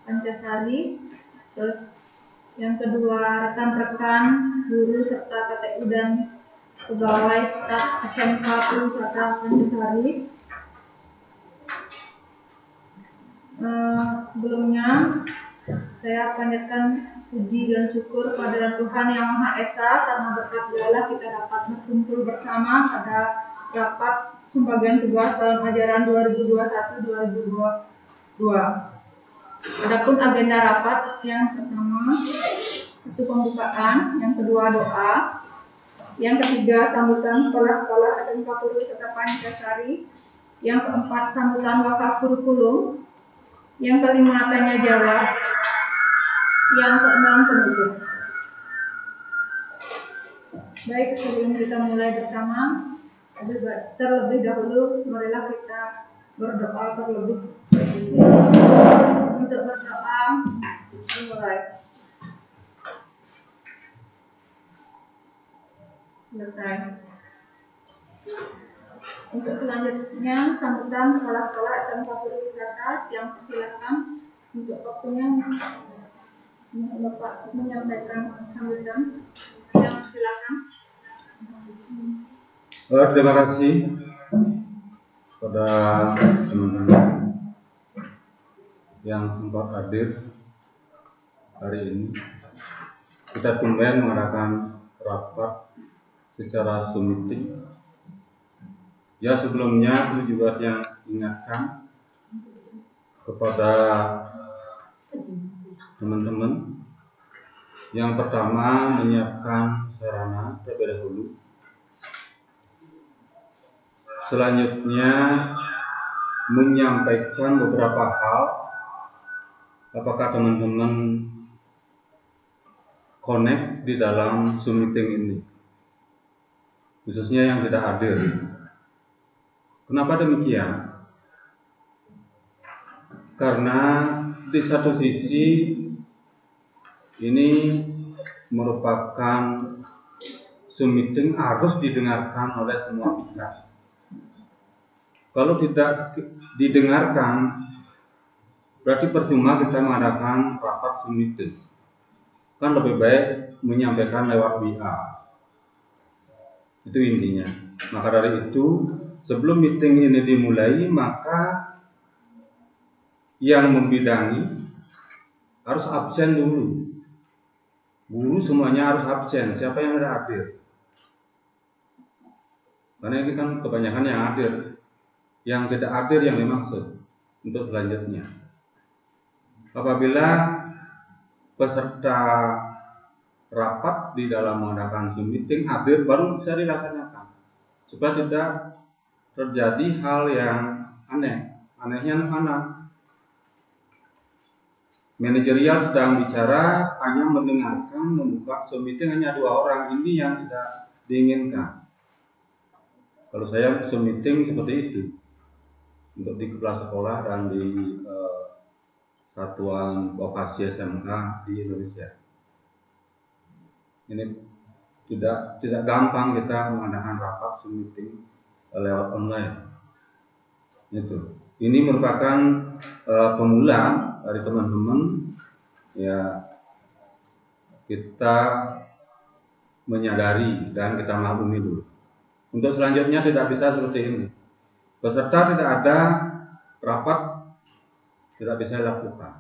Pancasari. Terus yang kedua rekan-rekan guru serta KTU dan pegawai staf SMK Pariwisata Pancasari. Sebelumnya saya panjatkan puji dan syukur kehadirat Tuhan Yang Maha Esa karena berkat Dialah kita dapat berkumpul bersama pada rapat pembagian tugas tahun ajaran 2021-2022. Adapun agenda rapat yang pertama itu pembukaan, yang kedua doa, yang ketiga sambutan sekolah-sekolah SMK Pariwisata Pancasari, yang keempat sambutan wakaf kurikulum, yang kelima tanya jawab, yang keenam penutup. Baik, sebelum kita mulai bersama, terlebih dahulu marilah kita berdoa terlebih dahulu. Untuk berdoa dimulai. Selesai. Untuk selanjutnya sambutan sekolah-sekolah SMK Pariwisata yang persilakan untuk waktunya Bapak menyampaikan sambutan. Yang silakan. Terima kasih kepada teman-teman yang sempat hadir hari ini. Kita tumben mengadakan rapat secara Zoom meeting. Ya, sebelumnya perlu juga yang ingatkan kepada teman-teman. Yang pertama, menyiapkan sarana terlebih dahulu. Selanjutnya, menyampaikan beberapa hal. Apakah teman-teman connect di dalam Zoom meeting ini, khususnya yang tidak hadir. Kenapa demikian? Karena di satu sisi ini merupakan Zoom meeting harus didengarkan oleh semua pihak. Kalau tidak didengarkan, berarti percuma kita mengadakan rapat Zoom meeting. Kan lebih baik menyampaikan lewat WA. Itu intinya. Maka dari itu, sebelum meeting ini dimulai, maka yang membidangi harus absen dulu. Guru semuanya harus absen. Siapa yang tidak hadir? Karena ini kan kebanyakan yang hadir. Yang tidak hadir yang dimaksud untuk selanjutnya. Apabila peserta rapat di dalam mengadakan Zoom meeting hadir, baru bisa dilaksanakan supaya tidak terjadi hal yang aneh. Anehnya mana? Manajerial sedang bicara, hanya mendengarkan, membuka Zoom meeting hanya 2 orang. Ini yang tidak diinginkan. Kalau saya Zoom meeting seperti itu untuk di kepala sekolah dan di satuan vokasi SMK di Indonesia. Ini tidak gampang kita mengadakan rapat Zoom meeting lewat online. Itu. Ini merupakan pemula dari teman-teman. Ya, kita menyadari dan kita maklumi dulu. Untuk selanjutnya tidak bisa seperti ini. Peserta tidak ada, rapat tidak bisa dilakukan.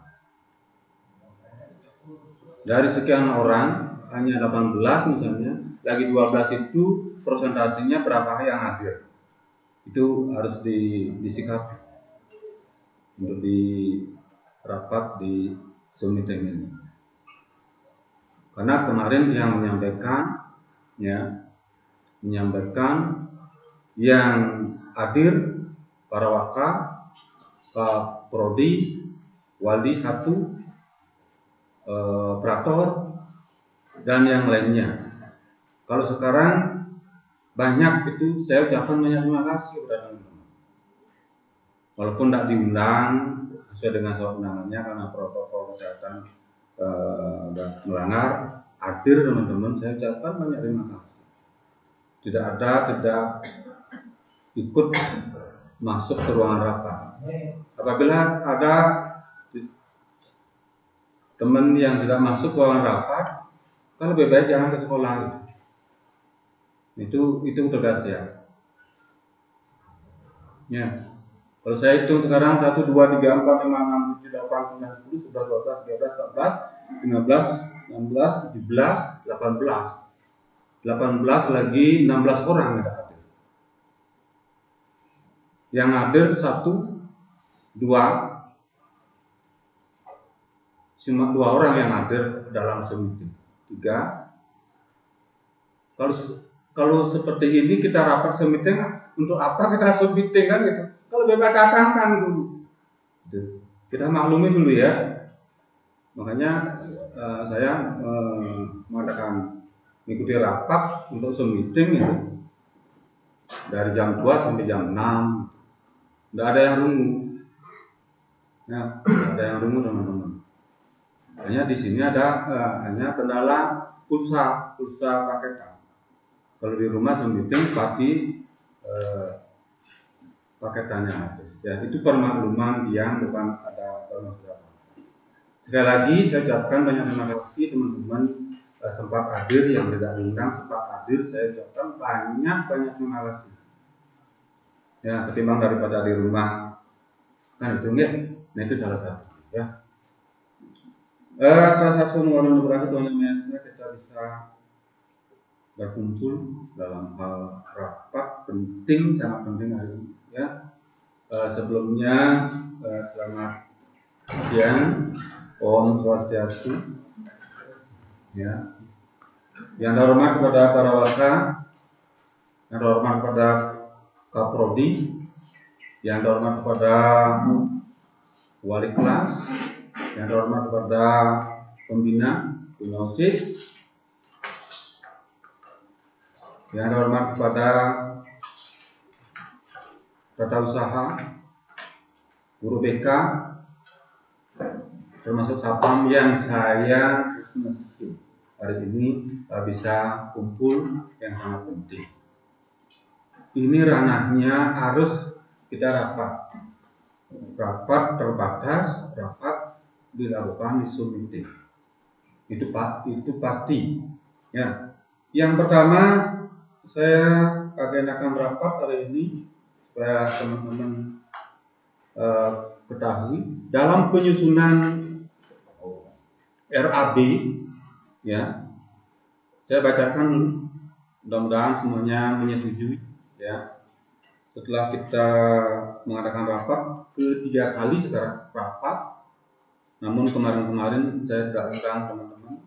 Dari sekian orang hanya 18 misalnya, lagi 12 itu presentasinya berapa yang hadir. Itu harus disikapi untuk di rapat di Zoom meeting ini. Karena kemarin yang menyampaikan yang hadir para waka, Pak Prodi, Waldi 1, Prator, dan yang lainnya. Kalau sekarang banyak itu, saya ucapkan banyak terima kasih kepada teman-teman. Walaupun tidak diundang sesuai dengan surat undangannya karena protokol kesehatan melanggar, hadir teman-teman, saya ucapkan banyak terima kasih. Tidak ikut masuk ke ruangan rapat. Apabila ada teman yang tidak masuk ke ruangan rapat, kan lebih baik jangan ke sekolah. Itu tegas ya. Ya. Kalau saya hitung sekarang 1, 2, 3, 4, 5, 6, 7, 8, 9, 10, 11, 12, 13, 14, 15, 16, 17, 18. 18 lagi 16 orang yang hadir. Yang hadir 1, 2, cuma 2 orang yang hadir dalam meeting. 3. Kalau seperti ini kita rapat meeting, untuk apa kita meeting kan gitu? Kalau bebas datangkan dulu. Kita maklumi dulu ya. Makanya saya mengadakan mengikuti rapat untuk meeting itu dari jam 2 sampai jam 6. Tidak ada yang rungu. Ya, tidak ada yang rungu teman-teman. Hanya di sini ada hanya kendala pulsa paketan. Kalau di rumah meeting pasti paketannya habis. Ya, itu permakluman yang bukan ada permasalahan. Sekali lagi saya ucapkan banyak terima kasih teman-teman sempat hadir, yang tidak diundang sempat hadir, saya ucapkan banyak terima kasih. Ya, ketimbang daripada di rumah kan itu ya. Nah itu salah satu ya. Rasa semua demokrasi Tuhan Yesus kita bisa berkumpul dalam hal rapat penting, sangat penting hari ini ya. Sebelumnya selamat siang, Om Swastiastu ya. Yang terhormat kepada para warga, yang terhormat kepada Kaprodi, yang terhormat kepada wali kelas, yang terhormat kepada pembina OSIS, yang terhormat kepada tata usaha, guru BK, termasuk Sapam yang saya mesti hari ini bisa kumpul yang sangat penting. Ini ranahnya harus kita rapat terbatas, rapat dilakukan di Zoom meeting. Itu pasti. Ya. Yang pertama saya agendakan rapat hari ini supaya teman-teman ketahui dalam penyusunan RAB ya. Saya bacakan, mudah-mudahan semuanya menyetujui ya. Setelah kita mengadakan rapat ketiga kali sekarang rapat, namun kemarin saya tidak undang teman-teman,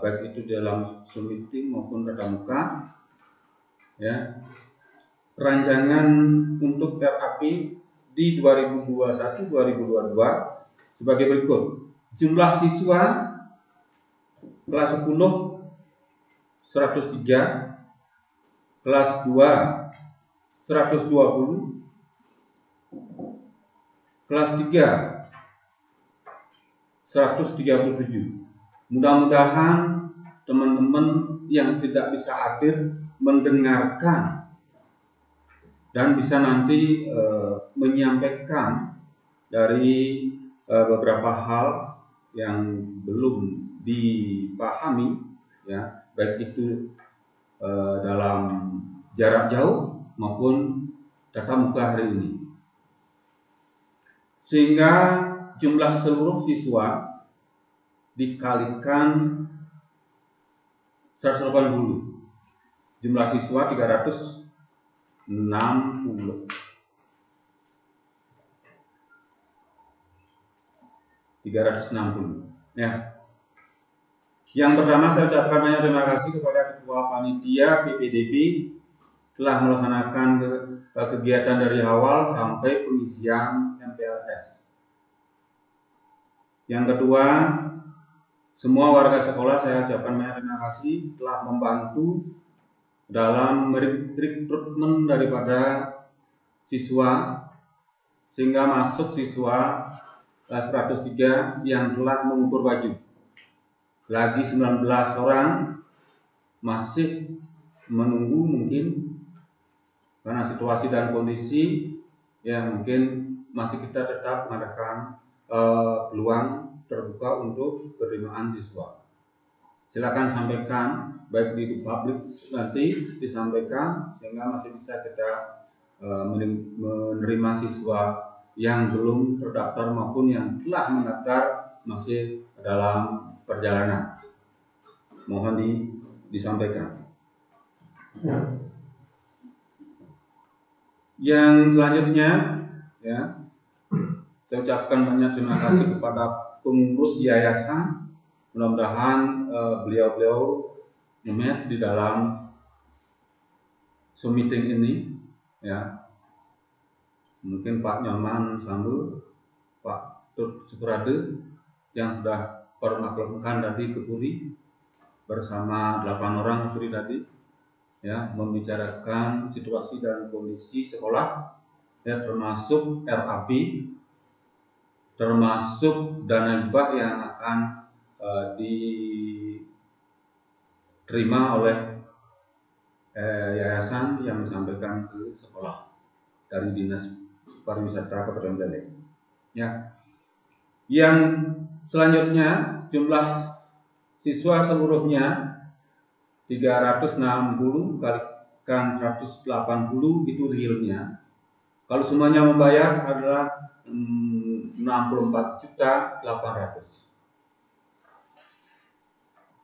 baik itu dalam Zoom meeting maupun tatap muka ya. Rancangan untuk RAP di 2021-2022 sebagai berikut. Jumlah siswa kelas 10 103, kelas 2 120, kelas 3 137. Mudah-mudahan teman-teman yang tidak bisa hadir mendengarkan dan bisa nanti menyampaikan dari beberapa hal yang belum dipahami ya, baik itu dalam jarak jauh maupun tatap muka hari ini, sehingga jumlah seluruh siswa dikalikan 180, jumlah siswa 360 ya. Yang pertama saya ucapkan banyak terima kasih kepada Ketua Panitia PPDB telah melaksanakan kegiatan dari awal sampai pengisian MPLS. Yang kedua, semua warga sekolah saya ucapkan banyak terima kasih telah membantu dalam rekrutmen daripada siswa sehingga masuk siswa kelas 103 yang telah mengukur baju. Lagi 19 orang masih menunggu mungkin karena situasi dan kondisi yang mungkin masih kita tetap mengadakan peluang terbuka untuk penerimaan siswa. Silakan sampaikan, baik di publik nanti disampaikan sehingga masih bisa kita menerima siswa yang belum terdaftar maupun yang telah mendaftar masih dalam perjalanan. Mohon disampaikan. Yang selanjutnya, ya, saya ucapkan banyak terima kasih kepada pengurus yayasan. Mudah-mudahan beliau-beliau ngemet di dalam Zoom meeting ini, ya. Mungkin Pak Nyoman Sambu, Pak Tut Suprade yang sudah permaklumkan tadi ke Puri bersama 8 orang Puri tadi, ya, membicarakan situasi dan kondisi sekolah, ya, termasuk RAP, termasuk dana hibah yang akan diterima oleh yayasan yang disampaikan ke sekolah dari Dinas Pariwisata Kabupaten Belek. Ya. Yang selanjutnya jumlah siswa seluruhnya 360 kalikan 180 itu realnya. Kalau semuanya membayar adalah 64.800.000.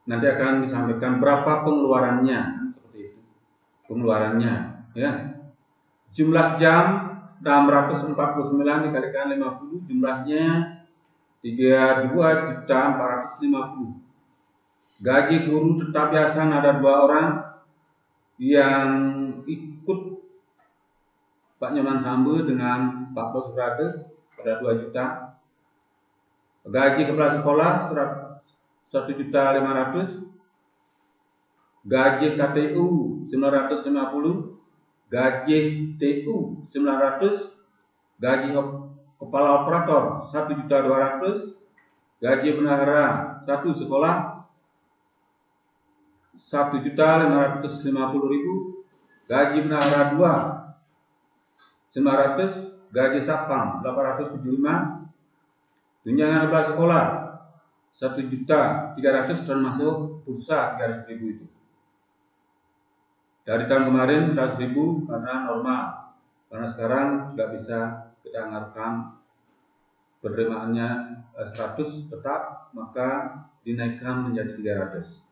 Nanti akan disampaikan berapa pengeluarannya, seperti itu. Pengeluarannya, ya. Jumlah jam 649 dikalikan 50, jumlahnya 32.450. Gaji guru tetap yayasan ada 2 orang yang ikut Pak Nyoman Sambu dengan Pak Bos Brade pada 2 juta. Gaji kepala sekolah 1.500.000. Gaji KTU 950. Gaji TU 900. Gaji kepala operator 1.200.000. Gaji bendahara 1 sekolah 1.550.000. Gaji bendahara 2 900. Gaji satpam 875. Tunjangan kepala sekolah 1.300.000 termasuk pulsa 300.000 itu. Dari tahun kemarin 100.000 karena normal. Karena sekarang tidak bisa kita anggarkan penerimaannya 100 tetap, maka dinaikkan menjadi 300.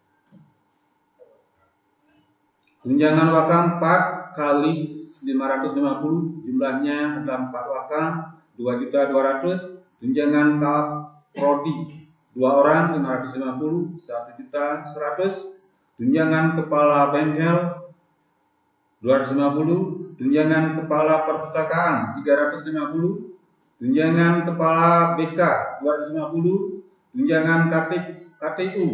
Tunjangan wakang 4 kali 550, jumlahnya adalah 4 wakang 2.200.000. Tunjangan Prodi 2 orang 550, 1.100.000. Tunjangan kepala bengkel 250, tunjangan kepala perpustakaan 350, tunjangan kepala BK 250, tunjangan KTU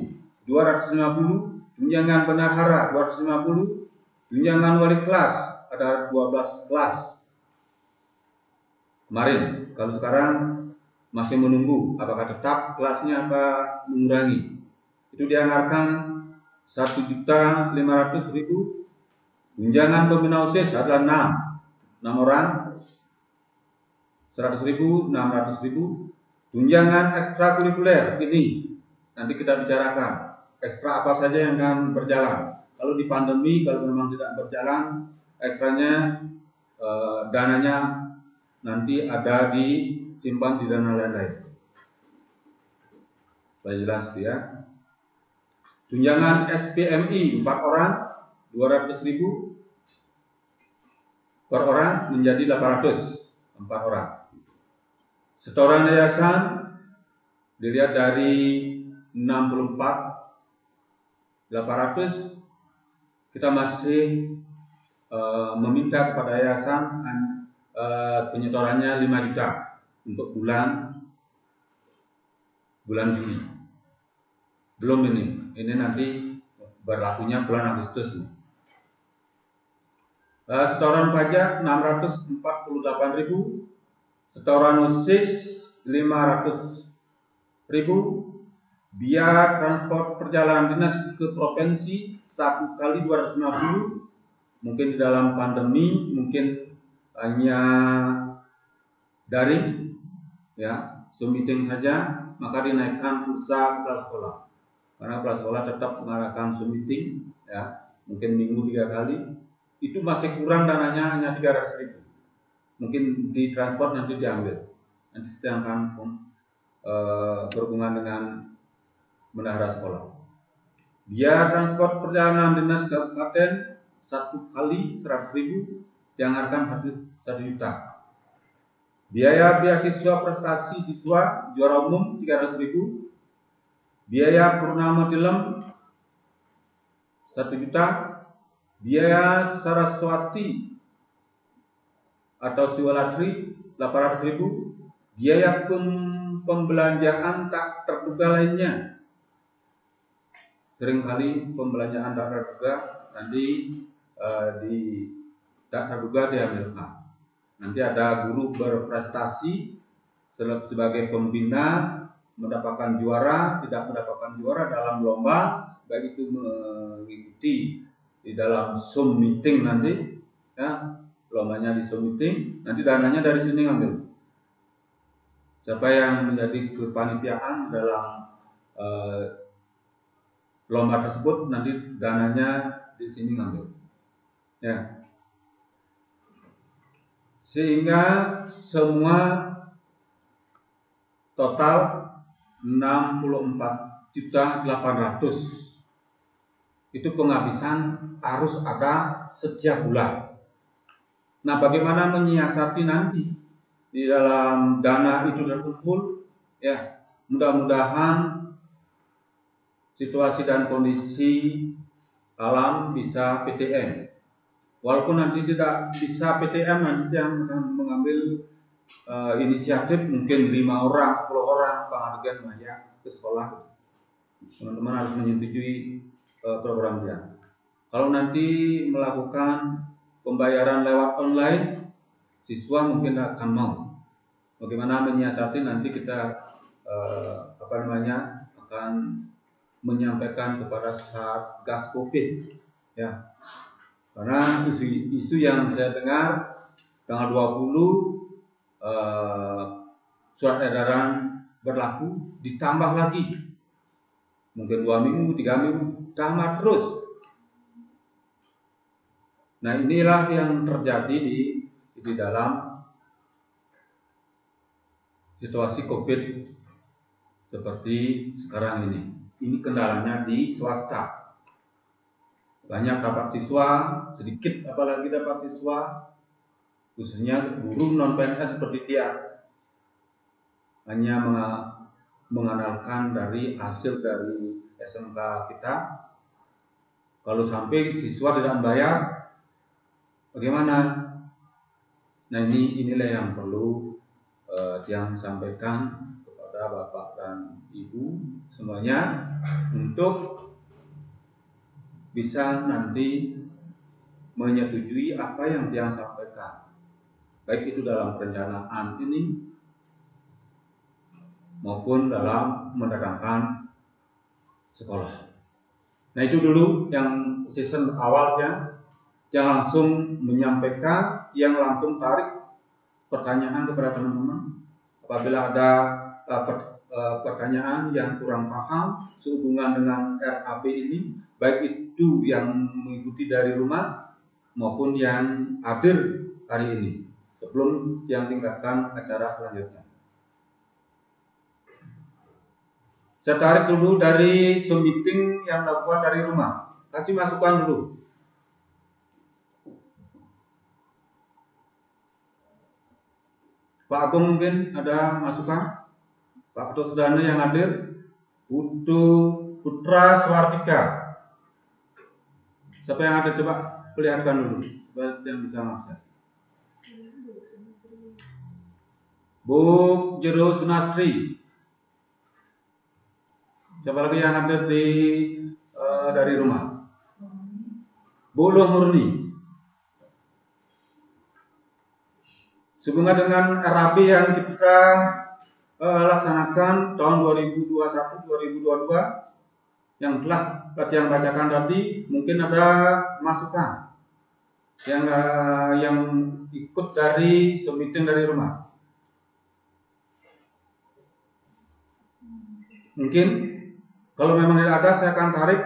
250, tunjangan bendahara 250, tunjangan wali kelas ada 12 kelas kemarin. Kalau sekarang masih menunggu apakah tetap kelasnya apa mengurangi. Itu dianggarkan 1.500.000. Tunjangan pembina OSIS adalah 6 orang 100.000, 600.000. Tunjangan ekstrakurikuler ini nanti kita bicarakan ekstra apa saja yang akan berjalan. Kalau di pandemi, kalau memang tidak berjalan, ekstranya dananya nanti ada disimpan di dana lain-lain. Supaya jelas ya. Tunjangan SPMI 4 orang 200.000 per orang menjadi 800 4 orang. Setoran yayasan dilihat dari 64.800, kita masih meminta kepada yayasan penyetorannya 5 juta untuk bulan Juli. Belum ini nanti berlakunya bulan Agustus nih. Setoran pajak 648.000, setoran OSIS 500.000, biaya transport perjalanan dinas ke provinsi 1 kali 250. Mungkin di dalam pandemi mungkin hanya daring, ya, Zoom meeting saja, maka dinaikkan pulsa kepala sekolah. Karena kepala sekolah tetap mengadakan Zoom meeting, ya, mungkin minggu 3 kali. Itu masih kurang dananya, hanya 300.000. Mungkin di transport nanti diambil. Nanti sedangkan berhubungan dengan bendahara sekolah. Biaya transport perjalanan dinas kabupaten 1 kali 100.000, dianggarkan 1 juta. Biaya beasiswa prestasi siswa juara umum 300.000. Biaya purnama film 1 juta. Biaya Saraswati atau Siwalatri 800.000. Biaya pembelanjaan tak terduga lainnya. Seringkali pembelanjaan tak terduga nanti tak terduga diambilkan. Nanti ada guru berprestasi sebagai pembina mendapatkan juara, tidak mendapatkan juara dalam lomba, baik itu mengikuti di dalam Zoom meeting nanti, ya, lombanya di Zoom meeting, nanti dananya dari sini ngambil. Siapa yang menjadi kepanitiaan dalam lomba tersebut, nanti dananya di sini ngambil, ya. Sehingga semua total 64.800.000 itu penghabisan harus ada setiap bulan. Nah, bagaimana menyiasati nanti di dalam dana itu terkumpul, ya, mudah-mudahan situasi dan kondisi alam bisa PTM. Walaupun nanti tidak bisa PTM, nanti yang akan mengambil inisiatif mungkin 5 orang, 10 orang pengabdian maya ke sekolah. Teman-teman harus menyetujui program dia. Kalau nanti melakukan pembayaran lewat online, siswa mungkin akan mau. Bagaimana menyiasati nanti kita akan menyampaikan kepada Satgas Covid, ya. Karena isu yang saya dengar tanggal 20 surat edaran berlaku, ditambah lagi mungkin 2 minggu, 3 minggu, tambah terus. Nah, inilah yang terjadi di dalam situasi COVID seperti sekarang ini. Ini kendalanya di swasta. Banyak dapat siswa, sedikit apalagi dapat siswa, khususnya guru non PNS seperti dia, hanya mengandalkan dari hasil dari SMK kita. Kalau sampai siswa tidak membayar, bagaimana? Nah, inilah yang perlu yang sampaikan kepada Bapak dan Ibu semuanya untuk bisa nanti menyetujui apa yang dia sampaikan, baik itu dalam perencanaan ini maupun dalam mendatangkan sekolah. Nah, itu dulu yang season awalnya, yang langsung menyampaikan, yang langsung tarik pertanyaan kepada teman-teman. Apabila ada pertanyaan yang kurang paham sehubungan dengan RAP ini, baik itu yang mengikuti dari rumah maupun yang hadir hari ini, sebelum yang tingkatkan acara selanjutnya. Saya tarik dulu dari Zoom meeting yang dilakukan dari rumah. Kasih masukan dulu. Pak Agung mungkin ada masukan? Pak Ketua Sudana yang hadir, Putra Swartika. Siapa yang ada, coba perlihatkan dulu, supaya yang bisa ngakses. Bu Jero Sunastri. Siapa lagi yang hadir dari rumah? Bolo Murni. Sehubungan dengan RAP yang kita laksanakan tahun 2021-2022 yang telah yang bacakan tadi, mungkin ada masukan yang ikut dari Zoom meeting dari rumah. Mungkin kalau memang tidak ada, saya akan tarik.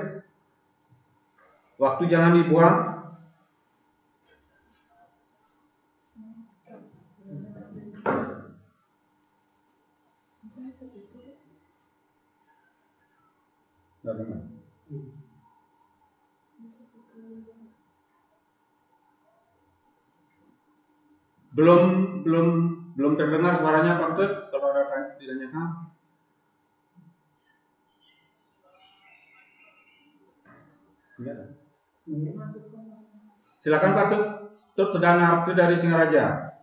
Waktu jangan dibuang. Belum terdengar suaranya Pak Dut, kalau ada ditanyakan. Silakan Pak Dut sedang Narti dari Singaraja.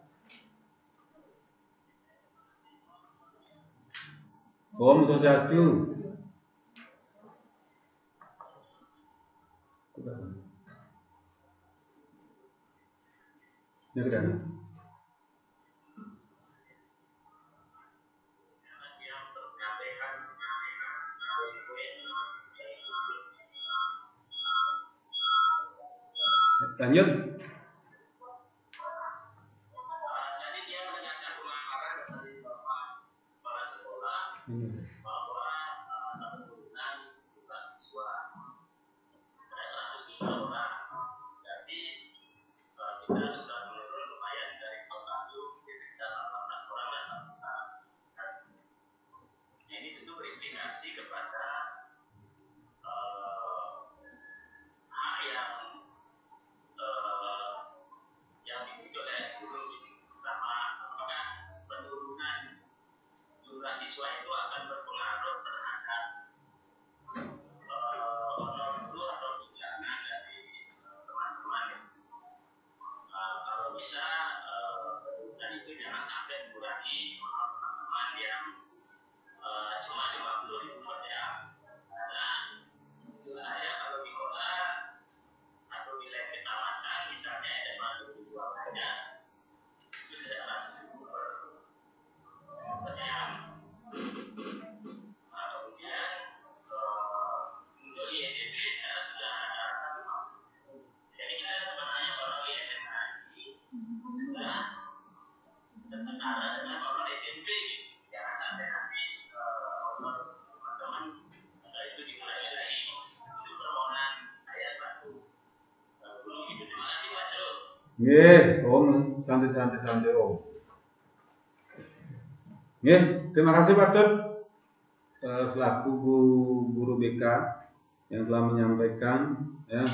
Om Swastiastu. Ya, kan? Lanjut. Jadi dia menanyakan pemahaman dari Bapak Kepala Sekolah bahwa keturunan jumlah siswa ada 103 orang. Jadi kita sudah menurun lumayan dari tahun lalu di sekitar 18 orang dan 18. Ini tentu berimplikasi kepada hak yang dimiliki oleh guru ini, pertama apakah penurunan jumlah siswa itu akan berpengaruh terhadap honor guru atau tunjangan dari teman-teman. Kalau bisa penurunan itu jangan sampai mengurangi honor teman-teman yang cuma 50.000 per jam, karena menurut saya kalau di kota atau wilayah kecamatan misalnya SMA 22 aja itu sudah 100.000 per jam. Nah, kemudian untuk di SMP sekarang sudah ada 50. Jadi kita sebenarnya kalau di SMA ini sudah setara dengan orang SMP gitu. Jangan sampai nanti orang teman-teman itu dikurangi lagi. Itu permohonan saya selaku guru itu. Terima kasih Pak Jo. Om, santai Om. Terima kasih Pak Dut selaku guru BK yang telah menyampaikan ya.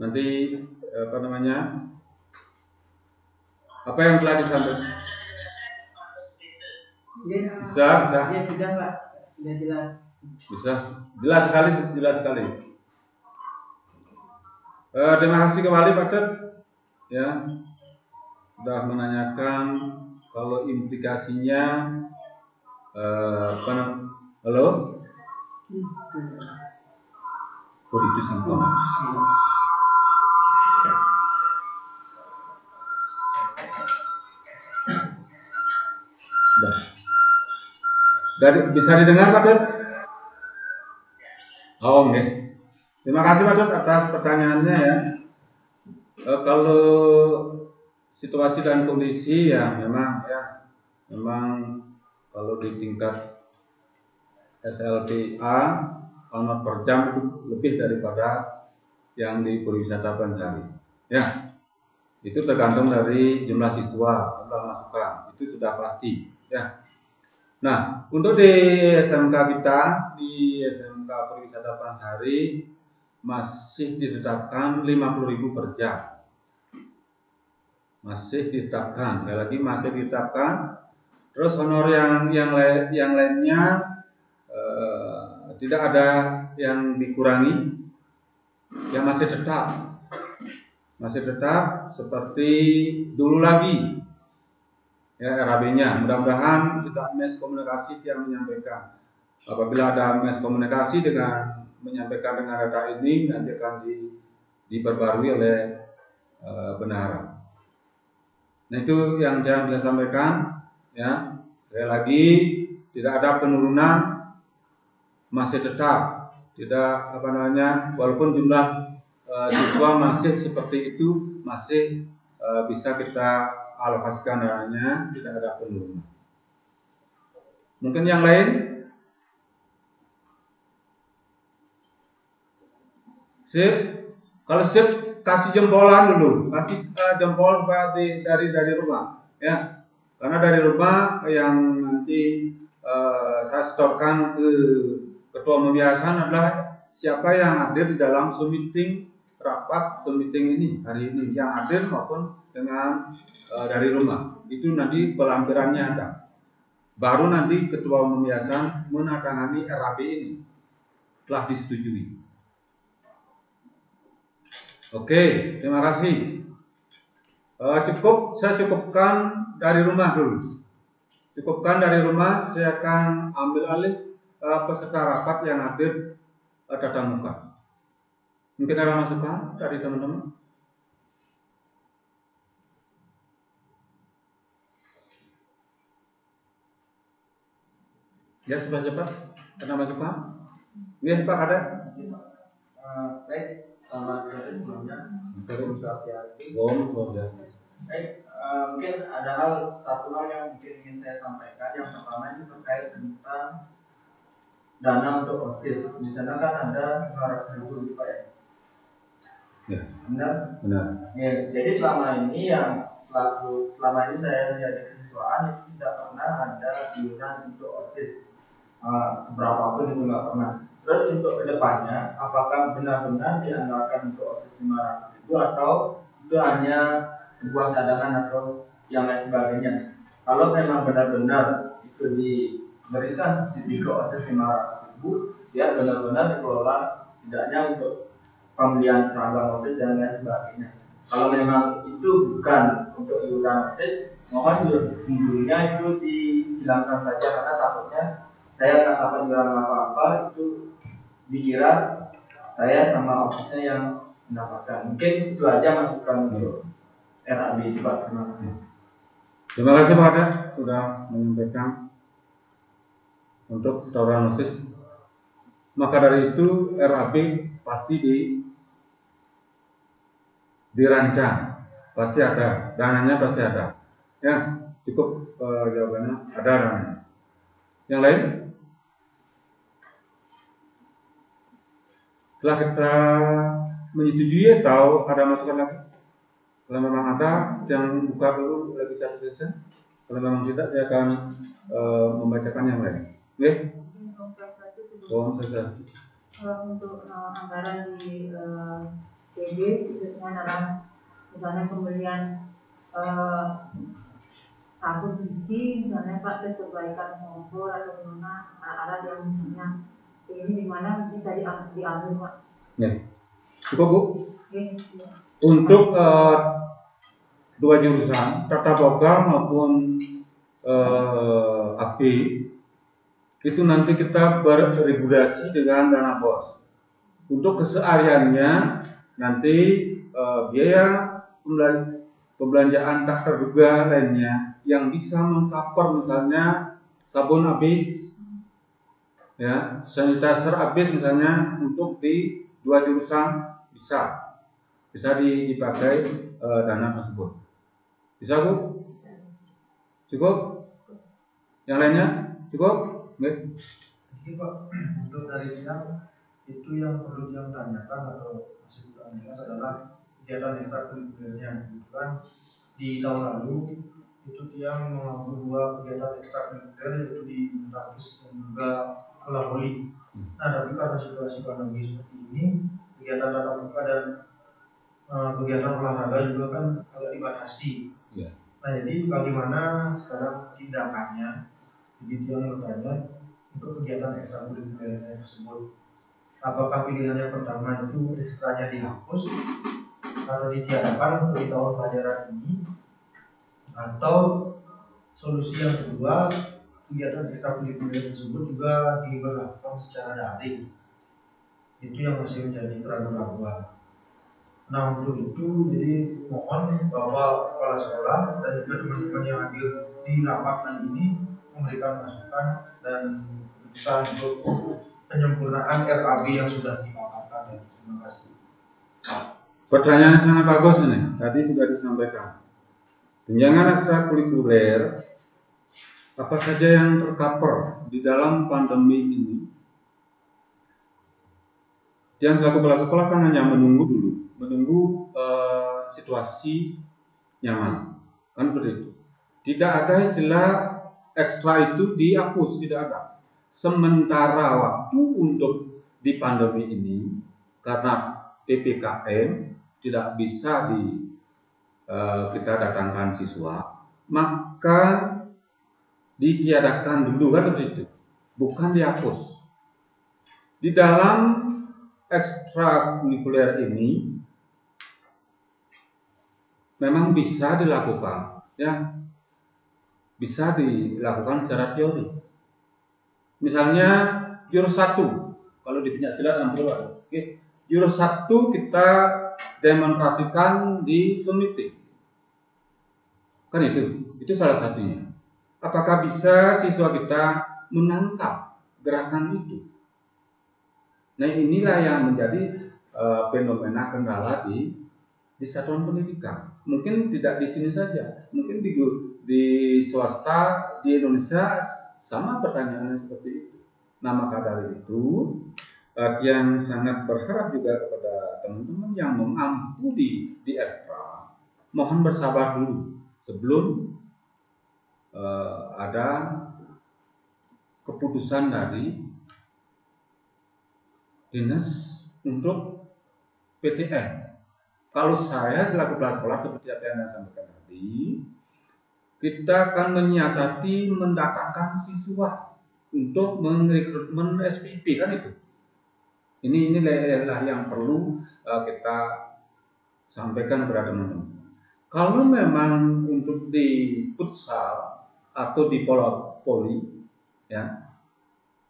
Nanti apa yang telah disampaikan? Bisa. Ya sudah Pak, sudah jelas. Bisa, jelas sekali. Terima kasih kembali Pak Dut ya, sudah menanyakan kalau implikasinya halo? Itu simptom. Bisa didengar Pak Dut? Oh, oke. Terima kasih Pak Dut atas pertanyaannya ya. Kalau situasi dan kondisi ya memang kalau di tingkat SLTA honor per jam itu lebih daripada yang di pariwisata Banjari. Ya, itu tergantung dari jumlah siswa, jumlah masukan, itu sudah pasti. Ya. Nah, untuk di SMK kita, di SMK Pariwisata Banjari masih ditetapkan 50.000 per jam. Masih ditetapkan, masih ditetapkan. Terus honor yang lainnya tidak ada yang dikurangi, yang masih tetap seperti dulu lagi ya RAB-nya. Mudah-mudahan tidak miskomunikasi yang menyampaikan. Apabila ada miskomunikasi dengan menyampaikan dengan data ini, nanti akan diperbarui oleh bendahara. Nah itu yang saya bisa sampaikan ya. Sekali lagi tidak ada penurunan, masih tetap tidak walaupun jumlah siswa masih seperti itu, masih bisa kita alokasikan dananya, tidak ada penurunan. Mungkin yang lain Sip. Kalau sip, kasih jempolan dulu, kasih jempol dari rumah, ya. Karena dari rumah yang nanti saya setorkan ke ketua pembiasan adalah siapa yang hadir di dalam meeting rapat meeting ini hari ini, yang hadir maupun dengan dari rumah. Itu nanti pelampirannya ada. Baru nanti ketua pembiasan menandatangani RAP ini telah disetujui. Oke, terima kasih. Saya cukupkan dari rumah dulu. Cukupkan dari rumah, saya akan ambil alih peserta rapat yang hadir tatap muka. Mungkin ada masukan dari teman-teman? Ya, cepat-cepat. Ada masukan? Ya, Pak, ada? Baik, selamat sore sebelumnya. Sosialisasi. Baik, mungkin ada satu hal yang mungkin ingin saya sampaikan. Yang pertama ini terkait tentang dana untuk OSIS. Di sana kan ada 500.000 Pak ya. Ya. Benar? Benar. Ya, jadi selama ini selama ini saya menjadi kesiswaan itu tidak pernah ada iuran untuk OSIS. Seberapapun itu nggak pernah. Terus untuk kedepannya, apakah benar-benar dianggarkan untuk OSIS 500.000 atau itu hanya sebuah cadangan atau yang lain sebagainya? Kalau memang benar-benar itu diberikan subsidi ke OSIS 500.000, dia benar-benar dikelola setidaknya untuk pembelian seragam OSIS dan lain sebagainya. Kalau memang itu bukan untuk iuran OSIS, mohon dulunya itu dihilangkan saja, karena takutnya saya nggak dapat iuran apa-apa, itu dikira saya sama OSISnya yang mendapatkan. Mungkin itu aja masukan untuk RAB itu Pak. Terima kasih. Terima kasih Pak Ada sudah menyampaikan untuk setoran OSIS. Maka dari itu RAB pasti dirancang, pasti ada dananya, pasti ada. Ya, cukup jawabannya, ada dananya. Yang lain? Setelah kita menyetujui atau ada masukan lagi? Kalau memang ada, jangan buka dulu lagi satu sesi. Kalau memang tidak, saya akan membacakan yang lain. Oke? Untuk anggaran di PD khususnya dalam misalnya pembelian sabun cuci misalnya Pak, terus perbaikan kompor atau gimana alat yang misalnya ini di mana bisa diambil Pak. Ya. Cukup Bu? Oke. Untuk dua jurusan tata boga maupun AP itu nanti kita beregulasi dengan dana BOS. Untuk kesehariannya nanti biaya pembelanjaan tak terduga lainnya yang bisa mengcover misalnya sabun habis, ya, sanitizer habis misalnya, untuk di dua jurusan bisa dipakai dana tersebut. Bisa Bu? Cukup? Yang lainnya cukup? Oke. Jadi Pak, untuk dari siang itu yang perlu dia tanyakan atau masih kurang jelas adalah kegiatan ekstrakurikulernya. Kebetulan di tahun lalu itu dia mengambil dua kegiatan ekstrakurikuler, yaitu di Kampus dan juga Kelaboli. Nah, tapi karena situasi pandemi seperti ini, kegiatan tatap muka dan kegiatan olahraga juga kan agak dibatasi. Yeah. Nah, jadi bagaimana sekarang tindakannya? Jadi dia bertanya untuk kegiatan ekstrakurikuler tersebut, apakah pilihan yang pertama itu ekstranya dihapus atau ditiadakan untuk di tahun pelajaran ini, atau solusi yang kedua, kegiatan ekstrakurikuler tersebut juga diberlakukan secara daring. Itu yang masih menjadi keraguan-keraguan. Nah, untuk itu jadi mohon bahwa kepala sekolah dan juga teman-teman yang hadir di rapat kali ini memberikan masukan dan keputusan untuk penyempurnaan RAB yang sudah dipaparkan. Terima kasih. Pertanyaan sangat bagus ini. Tadi sudah disampaikan. Tunjangan ekstrakurikuler apa saja yang tercover di dalam pandemi ini? yang selaku kepala sekolah kan hanya menunggu dulu, menunggu situasi nyaman, kan seperti itu. Tidak ada istilah ekstra itu dihapus, tidak ada. Sementara waktu untuk di pandemi ini karena PPKM tidak bisa kita datangkan siswa, maka ditiadakan dulu kan begitu, bukan dihapus. Di dalam ekstrakurikuler ini memang bisa dilakukan, ya, bisa dilakukan secara teori. Misalnya jurus 1, kalau di pencaksilat ambil, oke, jurus 1 kita demonstrasikan di Zoom meeting, kan itu salah satunya. Apakah bisa siswa kita menangkap gerakan itu? Nah, inilah yang menjadi fenomena kendala di satuan pendidikan. Mungkin tidak di sini saja, mungkin di swasta di Indonesia sama pertanyaannya seperti itu. Nah, maka dari itu yang sangat berharap juga kepada teman-teman yang mampu di ekstra, mohon bersabar dulu sebelum ada keputusan dari dinas untuk PTN. Kalau saya selaku kepala sekolah seperti apa yang saya sampaikan tadi, kita akan menyiasati mendatangkan siswa untuk merekrutmen SPP, kan itu. Ini adalah yang perlu kita sampaikan kepada teman-teman. Kalau memang untuk di futsal atau di poli, ya,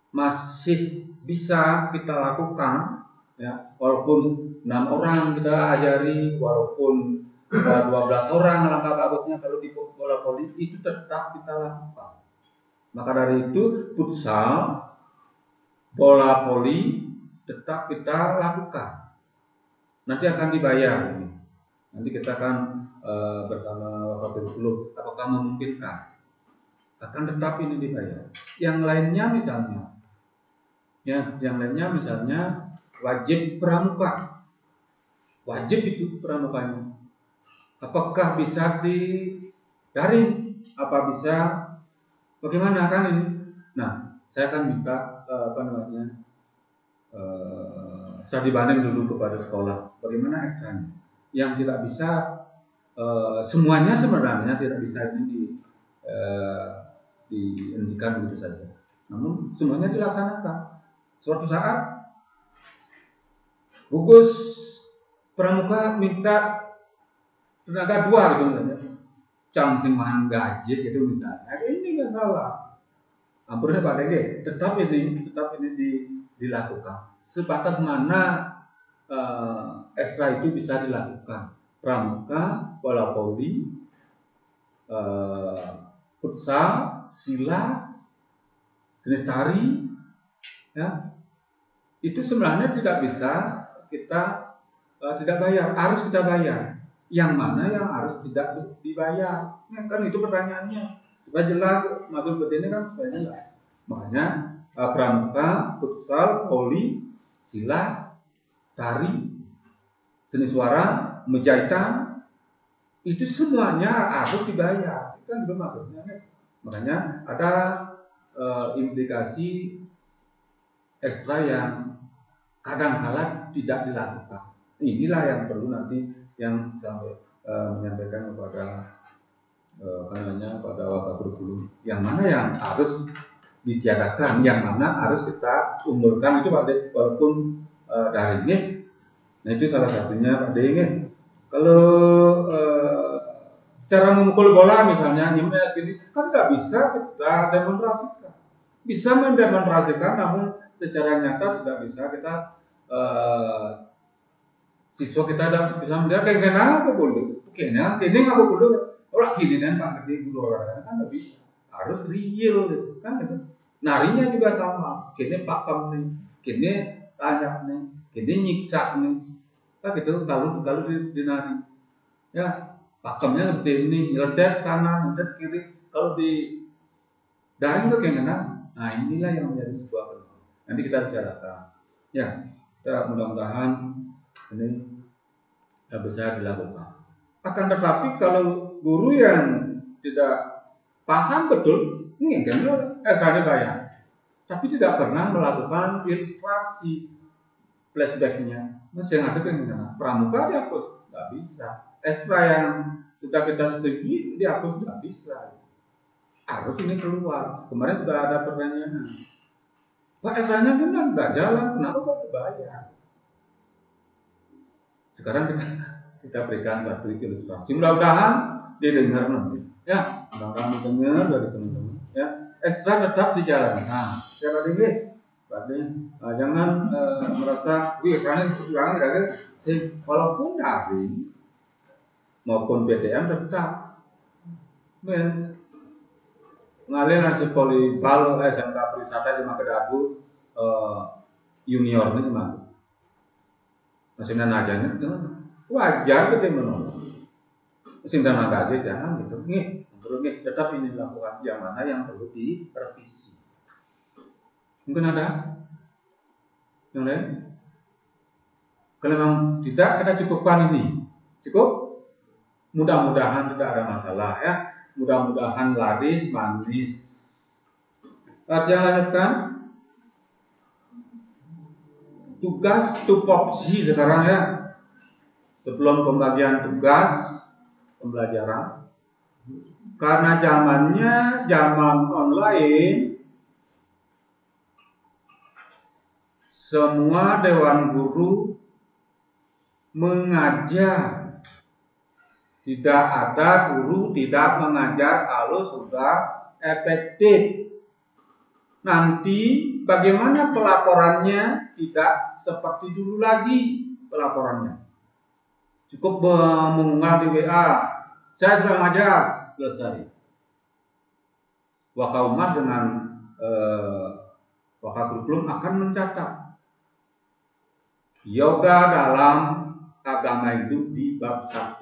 masih bisa kita lakukan, ya, walaupun 6 orang kita ajari, walaupun 12 orang, langkah bagusnya kalau di bola voli itu tetap kita lakukan. Maka dari itu futsal, bola voli tetap kita lakukan. Nanti akan dibayar ini. Nanti kita akan bersama Wakil apakah memungkinkan, akan tetap ini dibayar. Yang lainnya misalnya, wajib pramuka, wajib itu pramukanya. Apakah bisa di daring? Apa bisa? Bagaimana kan ini? Nah, saya akan minta saya dibanding dulu kepada sekolah. Bagaimana ekstranya? Yang tidak bisa semuanya sebenarnya tidak bisa ini dihentikan begitu saja. Namun semuanya dilaksanakan. Suatu saat gugus pramuka minta tenaga 2 gitu misalnya, cang sing mahan gaji gitu misalnya, ini nggak salah. Ampurnya Pak DG, tetap ini dilakukan. Sebatas mana ekstra itu bisa dilakukan. Pramuka, bola voli, futsal, silat, seni tari, ya, itu sebenarnya tidak bisa kita tidak bayar, harus kita bayar. Yang mana yang harus tidak dibayar? Ya, kan itu pertanyaannya. Supaya jelas masuk ke sini kan supaya jelas. Makanya pramuka, futsal, voli, silat, tari, seni suara, menjahitan, itu semuanya harus dibayar. Itu kan belum maksudnya. Makanya ada implikasi ekstra yang kadang-kala tidak dilakukan. Inilah yang perlu nanti yang sampai menyampaikan kepada pada Wakil yang mana yang harus ditiadakan, yang mana harus kita umurkan itu Pak De, walaupun dari ini. Nah itu salah satunya Pak De ini. Kalau cara memukul bola misalnya nyemnya segini kan nggak bisa kita demonstrasikan. Bisa mendemonstrasikan, namun secara nyata tidak bisa kita siswa kita ada bisa melihat kayak kenapa boleh, kayaknya nggak boleh, orang gini kan Pak Gede guru olahraga kan nggak bisa, harus real gitu kan gitu. Narinya juga sama, kini pakem nih, kini tanya nih, kini nyiksa nih, kan gitu kalau di nari, ya pakemnya seperti ini, nyeledek kanan, nyeledek kiri, kalau di daring tuh kayak kenapa? Nah inilah yang menjadi sebuah peluang. Nanti kita bicarakan. Ya, Ya, mudah-mudahan ini bisa dilakukan. Akan tetapi kalau guru yang tidak paham betul, ini kan ekstra dibayar, tapi tidak pernah melakukan ilustrasi flashbacknya, masih yang ada kan pramuka dihapus, nggak bisa. Ekstra yang sudah kita setujui dihapus nggak bisa. Harus ini keluar. Kemarin sudah ada pertanyaan, Pak ekstranya benar nggak jalan, kenapa kok dibayar? Sekarang kita berikan satu ilustrasi. Mudah-mudahan didengar nanti. Ya, mudah-mudahan didengar dari teman-teman. Ya, ekstra tetap dijalani. Nah, siapa lagi? Jangan merasa, wih ekstranya kurang, walaupun daring maupun PTM tetap. Mengalir nasib polibal SMK Perisata cuma kedabu junior ini cuma masih nanajanya wajar gede menolak masih nanaga aja jangan gitu nih menurut nih tetap ini dilakukan yang mana yang perlu direvisi. Mungkin ada yang lain? Kalau memang tidak, kita cukupkan ini cukup, mudah-mudahan tidak ada masalah ya, mudah-mudahan laris manis. Latihan lanjutkan. Tugas tupoksi sekarang ya. Sebelum pembagian tugas pembelajaran, karena zamannya zaman online, semua dewan guru mengajar. Tidak ada guru tidak mengajar kalau sudah efektif. Nanti bagaimana pelaporannya tidak seperti dulu lagi pelaporannya. Cukup mengunggah di WA, saya sudah mengajar, selesai. Wakaumas dengan Wakakurikulum akan mencatat yoga dalam agama itu di bab 1.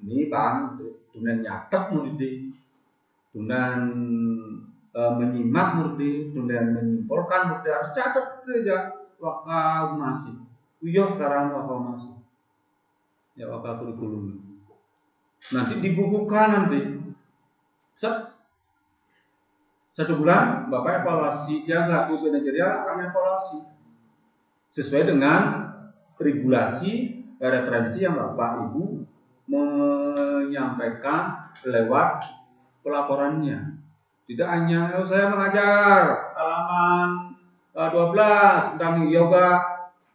Ini bang, dengan nyatet murid, dengan menyimak murid, dengan menyimpulkan murid, harus catat saja Wakamasi. Uyo sekarang Wakamasi. Ya Wakakurikulum. Nanti dibukukan nanti. Satu bulan Bapak evaluasi, dia selaku manajerial akan evaluasi sesuai dengan regulasi referensi yang Bapak Ibu menyampaikan lewat pelaporannya. Tidak hanya saya mengajar halaman 12 tentang yoga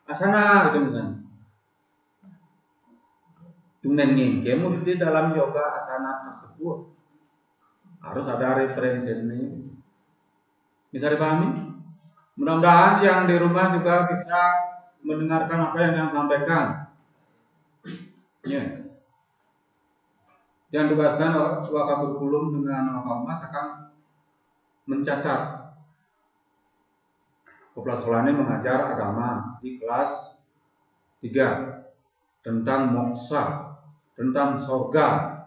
asana gitu misalnya. Dengan ngengkemur di dalam yoga asana tersebut harus ada referensi ini. Bisa dipahami? Mudah-mudahan yang di rumah juga bisa mendengarkan apa yang disampaikan. Ya. Yang dibahaskan Wakakurikulum dengan Wakamas akan mencatat. Kepala sekolah ini mengajar agama di kelas 3 tentang moksa, tentang surga.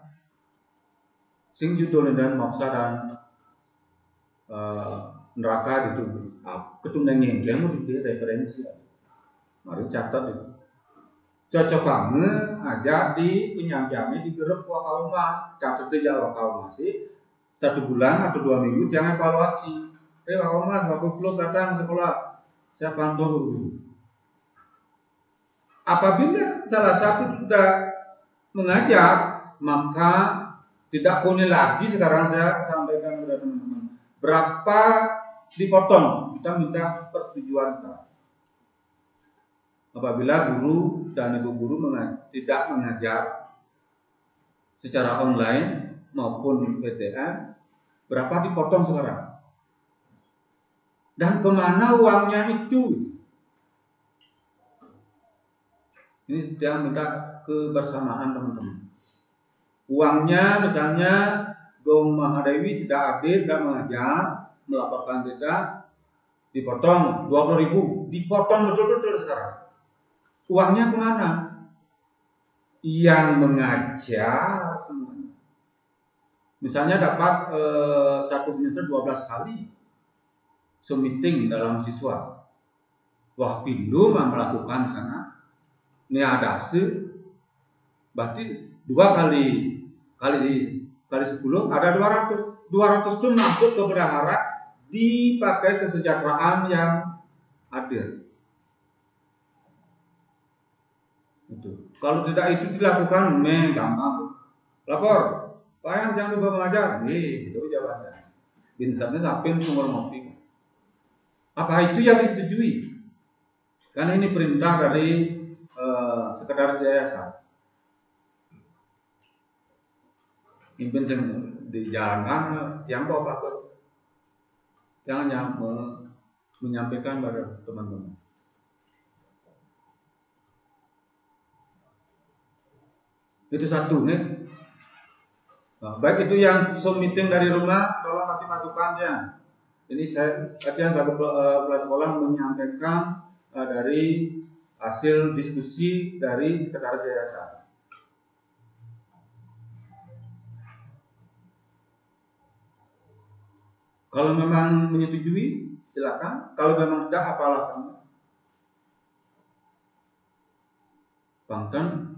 Sing judulnya dan moksa dan neraka itu ketundang yang di referensi. Mari catat itu. Cocok kamu aja di penyampaiannya di grup Wakaumas, catat aja Wakaumas sih 1 bulan atau 2 minggu jangan evaluasi. Wakaumas, Wakurikulum datang sekolah, saya pantau dulu. Apabila salah satu sudah mengajar, maka tidak kuning lagi. Sekarang saya sampaikan kepada teman-teman, berapa dipotong, kita minta persetujuan kita. Apabila guru dan ibu guru tidak mengajar secara online maupun PTN, berapa dipotong sekarang? Dan kemana uangnya itu? Ini dia minta kebersamaan teman-teman. Uangnya misalnya Gom Mahadewi tidak hadir, tidak mengajar, melaporkan tidak, dipotong 20.000, dipotong betul-betul sekarang. Uangnya kemana? Yang mengajar semuanya. Misalnya dapat 1 semester 12 kali Zoom meeting dalam siswa. Wah, pindu melakukan di sana. Ini ada berarti 2 kali 10 ada 200. 200 itu masuk ke bendahara dipakai kesejahteraan yang adil. Itu. Kalau tidak itu dilakukan, gampang. Lapor, Pak Yan jangan lupa mengajar. Itu jawabannya. Insafnya sapin sumber motif. Apa itu yang disetujui? Karena ini perintah dari sekretaris yayasan. Pimpin yang dijalankan yang bapak jangan menyampaikan pada teman-teman. Itu satu nih. Nah, baik itu yang Zoom meeting dari rumah, tolong kasih masukannya. Ini saya yang kepala sekolah menyampaikan dari hasil diskusi dari sekretaris yayasan. Kalau memang menyetujui, silakan. Kalau memang tidak, apa alasannya? Bangtan,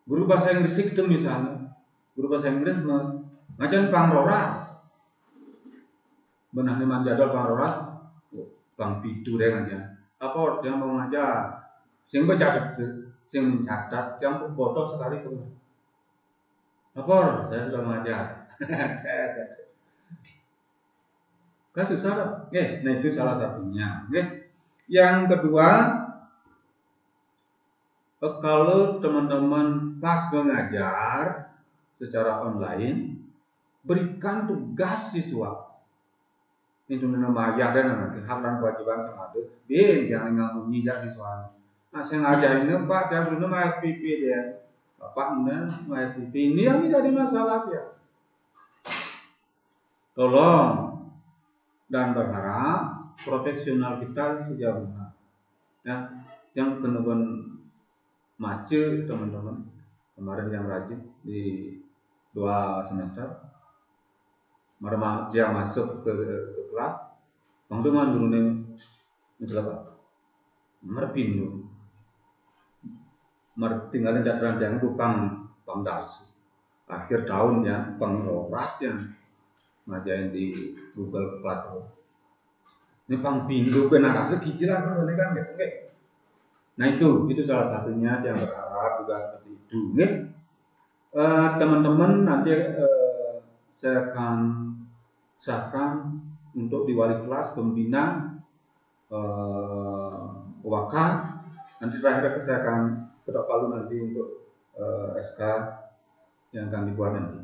guru bahasa Inggris itu misalnya, guru bahasa Inggris ngajar pangroras, benar nih manjadol pangroras, bang pitu deh ngajar. Apa dia mau ngajar? Sing baca sing mencatat, yang bodoh sekali tuh. Apa? Saya sudah mengajar. Kan susah dong. Nah itu salah satunya. Yang kedua, kalau teman-teman pas mengajar secara online, berikan tugas siswa. Itu nama ayah dan nanti hak dan kewajiban sama itu. Jangan ngomongin siswa. Nah saya ngajarin Pak, dia belum SPP dia. Bapak benar SPP ini yang menjadi masalah ya. Tolong dan berharap profesional kita sejauh mana. Ya, yang kenubuan mace teman-teman kemarin yang rajin di 2 semester, dia masuk ke kelas, bang teman guru nih, misalnya merpindu, tinggalin catatan yang bupang pangdas, akhir tahunnya pengrorasnya ngajain di Google Classroom. Ini pang pindu benar sekicil lah kan gitu. Nah itu salah satunya yang berharap juga seperti itu. Teman-teman nanti saya akan sahkan untuk di wali kelas pembina wakaf. Nanti terakhir saya akan ketok palu nanti untuk SK yang akan dibuat nanti.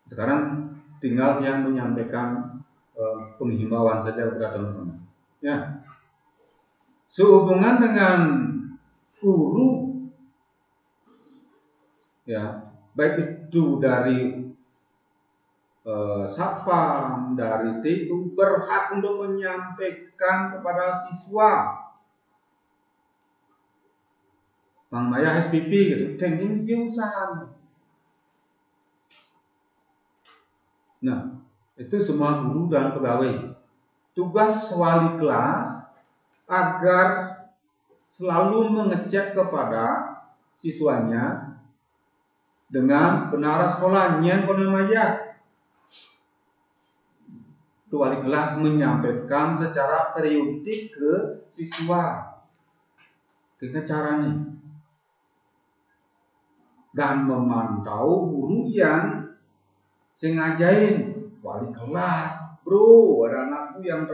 Sekarang tinggal yang menyampaikan penghimbauan saja kepada teman-teman. Ya, sehubungan dengan guru, ya baik itu dari Sapam, dari TU berhak untuk menyampaikan kepada siswa. Bang Maya SPP gitu, thanking you usaha. Nah, itu semua guru dan pegawai. Tugas wali kelas agar selalu mengecek kepada siswanya dengan benar sekolahnya Maya. Wali kelas menyampaikan secara periodik ke siswa dengan caranya dan memantau guru yang sengajain wali kelas, bro, ada anakku yang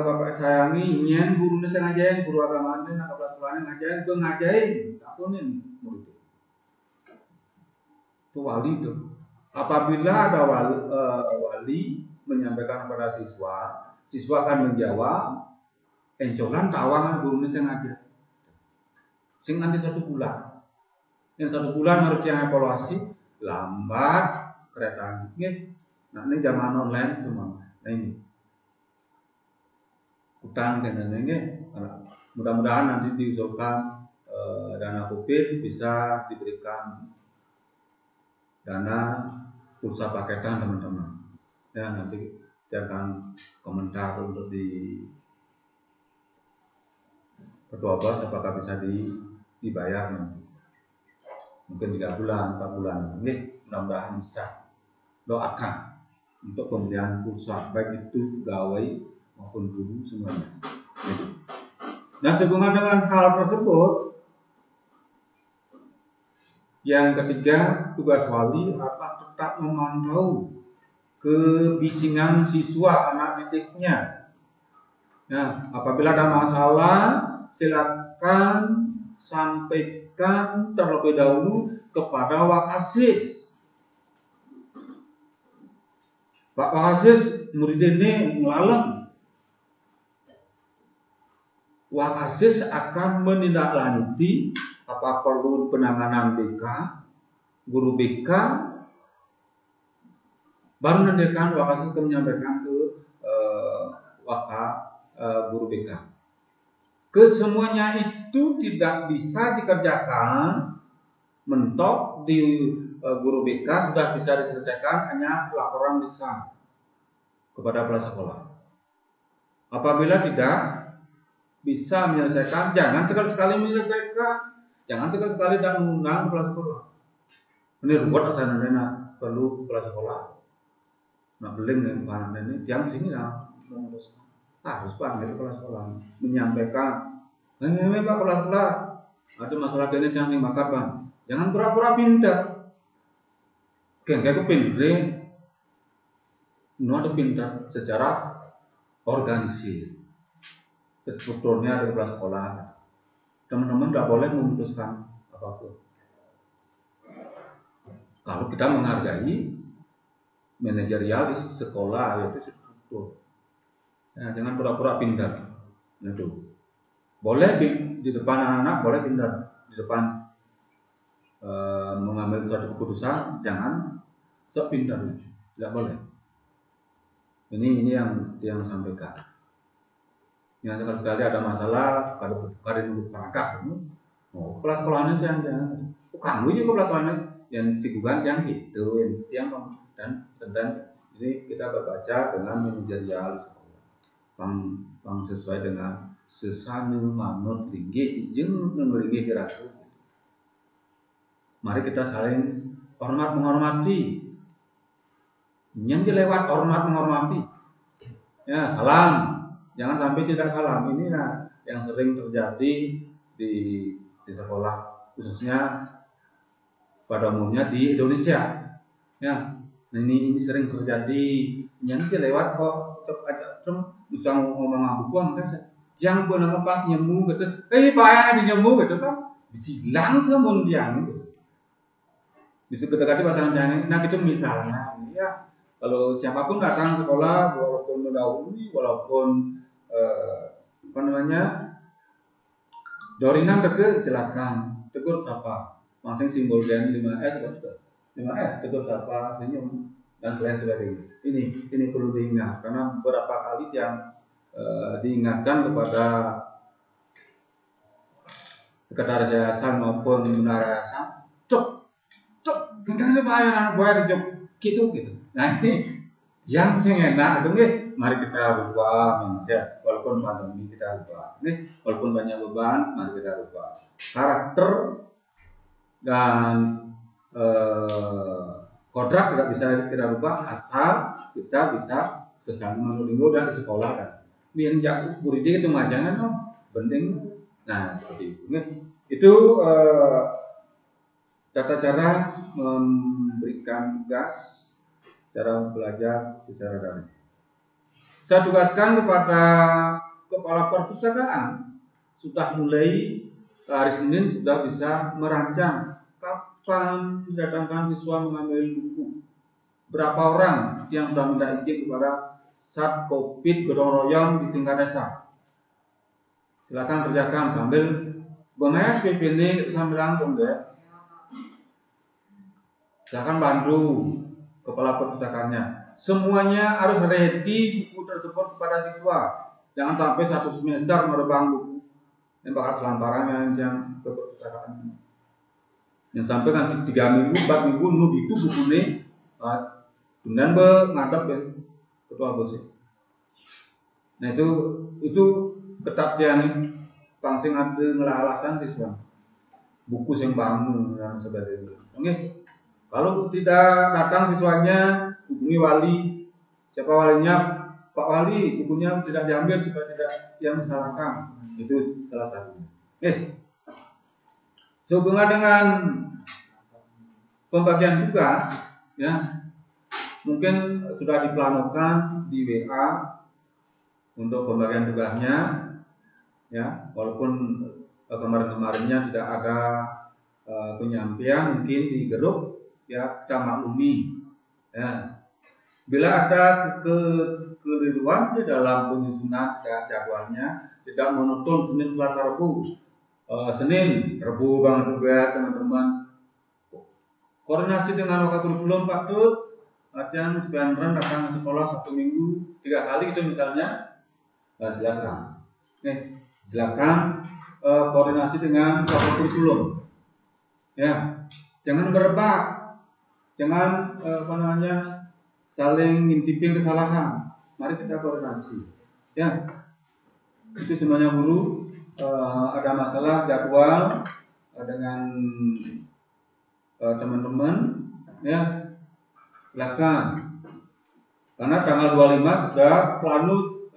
bapak sayangi, nyen gurunya sengajain, guru agama ini, anak kelas sekolahnya ngajain, gue ngajain, takunin murid itu wali tuh. Apabila ada wali menyampaikan kepada siswa akan menjawab, encolan tawangan gurunya sengaja. Sing nanti 1 bulan. Yang 1 bulan harus yang evaluasi, lambat kereta ini. Nah ini zaman online semua. Nah ini utang dan lain-lainnya. Mudah-mudahan nanti diusulkan dana COVID bisa diberikan dana pulsa paketan teman-teman. Ya nanti saya akan komentar untuk di ke-12 apakah bisa dibayar nanti. Mungkin 3 bulan, 4 bulan. Ini mudah-mudahan bisa. Doakan untuk pembelian pulsa, baik itu pegawai maupun guru semuanya. Nah, sehubungan dengan hal tersebut, yang ketiga, tugas wali adalah tetap memantau kebisingan siswa anak didiknya. Nah, apabila ada masalah, silakan sampaikan terlebih dahulu kepada Wakasis. Pak Wakasis, murid ini melaleng. Wakasis akan menindaklanjuti apa perlu penanganan BK, guru BK, baru nanti kan Wakasis akan menyampaikan ke guru BK. Kesemuanya itu tidak bisa dikerjakan mentok di guru BK sudah bisa diselesaikan hanya laporan lisan kepada kepala sekolah. Apabila tidak bisa menyelesaikan, jangan sekali-sekali menyelesaikan, jangan sekali-sekali dan mengundang kepala sekolah. Ini ruwet asalnya perlu kepala sekolah. Nak beling dengan anak ini, yang sini lah mengurus. Harus panggil kepala sekolah menyampaikan, ini Pak kepala sekolah ada masalah ini yang bakar bang. Jangan pura-pura pintar. Kayak pintar, ada pintar secara organisasi. Strukturnya ada kepala sekolah. Teman-teman tidak boleh memutuskan apapun. Kalau kita menghargai manajerial di sekolah, yaitu struktur. Nah, jangan pura-pura pintar. Itu boleh di depan anak-anak, boleh pintar di depan mengambil suatu keputusan, jangan sok pintar, tidak boleh. Ini yang sampaikan. Yang sekali-sekali ada masalah, kalau nunggu perangkap, kepala sekolahnya sih jangan. Kamu juga kepala sekolahnya yang sigugan yang gitu, yang dan ini kita berbaca dengan manajerial sekolah, sesuai dengan sesana manut linggih jeung linggih kira-kira. Mari kita saling hormat menghormati. Yang lewat hormat menghormati. Ya, salam. Jangan sampai tidak salam. Inilah yang sering terjadi di sekolah, khususnya pada umumnya di Indonesia. Ya, ini sering terjadi. Yang lewat kok cok aja bisa ngomong buku makanya yang pun pas nyemu gitu. Pak ada nyemu gitu kan. Bisilang sama yang gitu. Bisa kedekati pasangan jangan. Nah itu misalnya, ya kalau siapapun datang sekolah, walaupun mendahului, walaupun dorinan deket silakan, tegur sapa, masing simbol dan 5S kan sudah, 5S tegur sapa, senyum dan lain sebagainya. Ini perlu diingat karena beberapa kali yang diingatkan kepada sekretaris yayasan maupun menara yayasan, cok, ini bayar anak bayar di gitu. Nah ini yang enak itu nih, mari kita rubah mindset. Walaupun pandemi kita rubah, nih walaupun banyak beban, mari kita rubah karakter dan kodrat tidak bisa kita rubah asal kita bisa sesama menunggu dan di sekolah kan. Biar jago murid itu majangan dong, penting. Nah seperti itu. Itu tata cara memberikan tugas, cara belajar secara daring. Saya tugaskan kepada kepala perpustakaan sudah mulai hari Senin sudah bisa merancang kapan didatangkan siswa mengambil buku, berapa orang yang sudah minta izin kepada Sat Covid gotong royong di tingkat desa. Silakan kerjakan sambil Bang SPP ini sambil langsung deh. Silakan bantu kepala perpustakaannya. Semuanya harus ready buku tersebut kepada siswa. Jangan sampai satu semester merebang buku yang bakal selantaran yang ke perpustakaan. Yang sampai nanti 3 minggu, 4 minggu nu itu buku ini kemudian ngadap ya ketua bos. Nah itu ketat ya nih. pangsing ada ngelalasan siswa buku yang bangun dan sebagainya. Oke. Kalau tidak datang siswanya, hubungi wali. Siapa walinya? Pak Wali, bukunya tidak diambil supaya tidak yang disalahkan. Itu salah satunya. Sehubungan dengan pembagian tugas, ya, mungkin sudah diplanokan di WA untuk pembagian tugasnya, ya, walaupun kemarin-kemarinnya tidak ada penyampaian, mungkin di grup, ya, kita maklumi, ya. Bila ada kekeliruan di dalam penyusunan jadwalnya, tidak monoton Senin, Selasa, Rabu. Senin, Rabu banget tugas teman-teman. Koordinasi dengan wakil kurikulum Pak Tut, latihan sebenarnya datang ke sekolah 1 minggu 3 kali itu misalnya, silakan. Silakan koordinasi dengan wakil kurikulum. Ya, jangan berebak, jangan saling ngintipin kesalahan. Mari kita koordinasi. Ya, itu semuanya guru. Ada masalah jadwal dengan teman-teman, ya, silakan. Karena tanggal 25 sudah planu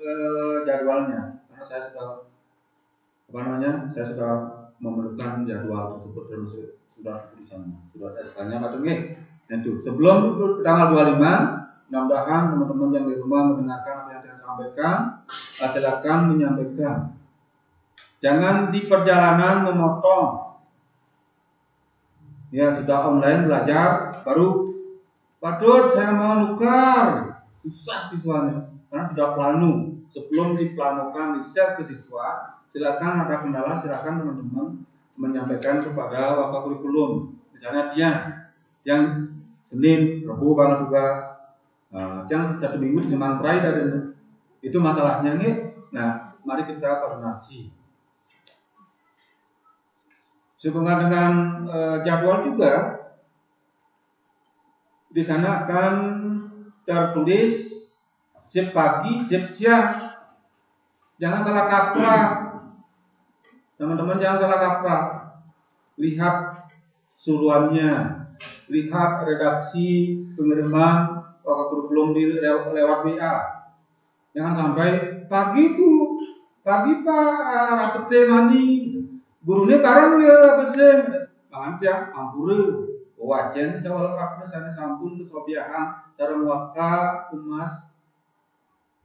jadwalnya. Karena saya sudah saya sudah memerlukan jadwal tersebut dan sudah tulisannya, sudah SK-nya itu. Sebelum tanggal 25, mudah-mudahan teman-teman yang di rumah mendengarkan apa yang saya sampaikan, silakan menyampaikan. Jangan di perjalanan memotong. Ya, sudah online belajar, baru Pak Dut, saya mau nukar. Susah siswanya, karena sudah planu. Sebelum diplanukan, di-share ke siswa, silakan ada kendala, silakan teman-teman menyampaikan kepada wakil kurikulum. Misalnya dia yang Senin, Rabu banget tugas, yang 1 minggu Senin Prai dan itu masalahnya nih. Nah, mari kita koordinasi. Sehubungan dengan jadwal juga, di sana akan tertulis shift pagi, shift siang. Jangan salah kaprah, teman-teman, jangan salah kaprah. Lihat suruhannya, lihat redaksi pengiriman wakil kurikulum lewat WA. Jangan sampai pagi Pak rapete mani. Gurunya barang ya besen, panjang ampure, wajan sawal kakna sana sampun kesobiaan, cara muaka umas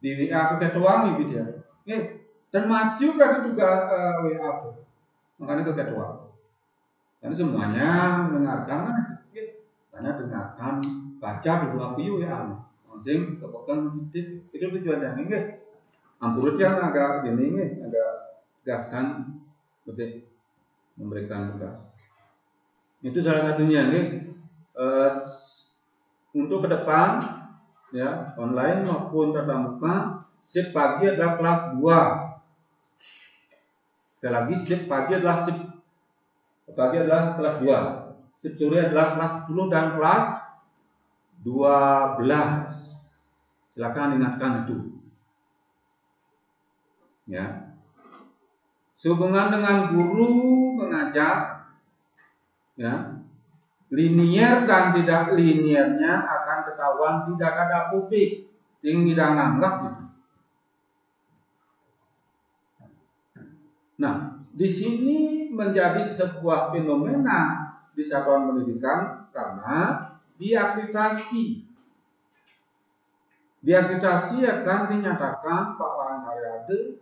di WA keketuaan gitu ya. Dan maju berarti juga WA tuh, makanya keketuaan. Dan semuanya mendengarkan kan, karena dengarkan, baca dulu apa WA, langsung kepokan titik itu tujuannya nih. Ampure yang agak gini agak gaskan, betul. Memberikan tugas. Itu salah satunya nih. Untuk ke depan, ya, online maupun tatap muka, shift pagi adalah kelas 2. Sekali lagi, shift pagi adalah kelas 2. Shift sore adalah kelas 10 dan kelas 12. Silakan ingatkan itu. Ya. Sehubungan dengan guru mengajar, ya, linier dan tidak liniernya akan ketahuan tidak ada publik, tidak nganggap gitu. Nah, di sini menjadi sebuah fenomena di satuan pendidikan karena diakreditasi. Diakreditasi akan dinyatakan Pak Waran Haryadi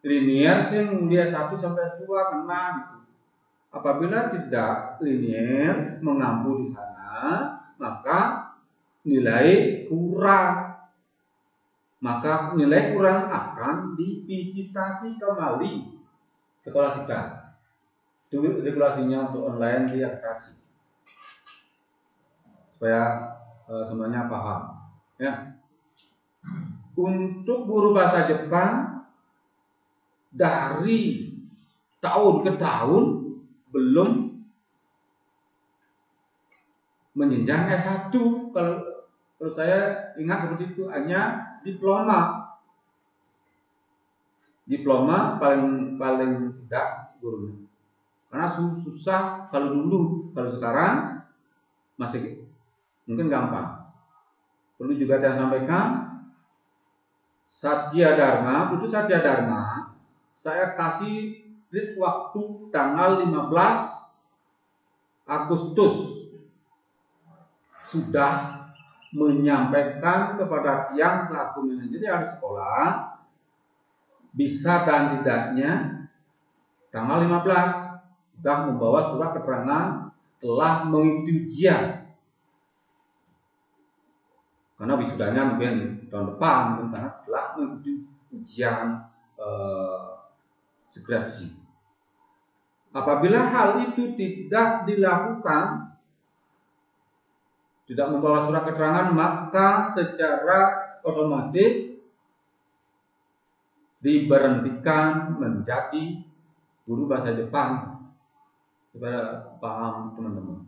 linier sing dia 1 sampai 2 kena gitu. Apabila tidak linier mengampu di sana, maka nilai kurang. Maka nilai kurang akan divisitasi kembali sekolah kita. Itu regulasinya untuk online diakreditasi. Supaya semuanya paham. Ya. Untuk guru bahasa Jepang dari tahun ke tahun belum menjenjang S1. Kalau saya ingat seperti itu, hanya diploma. diploma paling tidak gurunya. Karena susah kalau dulu, kalau sekarang masih mungkin gampang. Perlu juga saya sampaikan, Satya Dharma, putus Satya Dharma, saya kasih waktu tanggal 15 Agustus sudah menyampaikan kepada yang pelaku manajerial di sekolah bisa dan tidaknya tanggal 15 sudah membawa surat keterangan telah mengikuti ujian. Karena wisudanya mungkin tahun depan, karena telah mengikuti ujian skripsi. Apabila hal itu tidak dilakukan, tidak membawa surat keterangan, maka secara otomatis diberhentikan menjadi guru bahasa Jepang. Supaya paham teman-teman.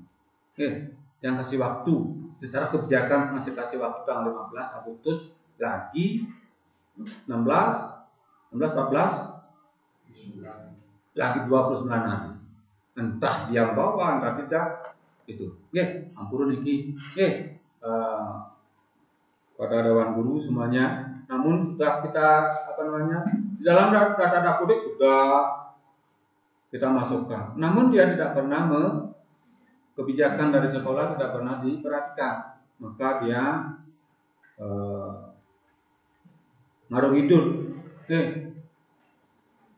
Oke, yang kasih waktu secara kebijakan masih kasih waktu tanggal 15 Agustus lagi 16, 14 lagi 29 hari. Entah dia bawa, entah tidak. Itu, ampun iki, pada dewan guru semuanya. Namun sudah kita di dalam data kodex sudah kita masukkan. Namun dia tidak pernah kebijakan dari sekolah tidak pernah diperhatikan. Maka dia ngaruh hidup.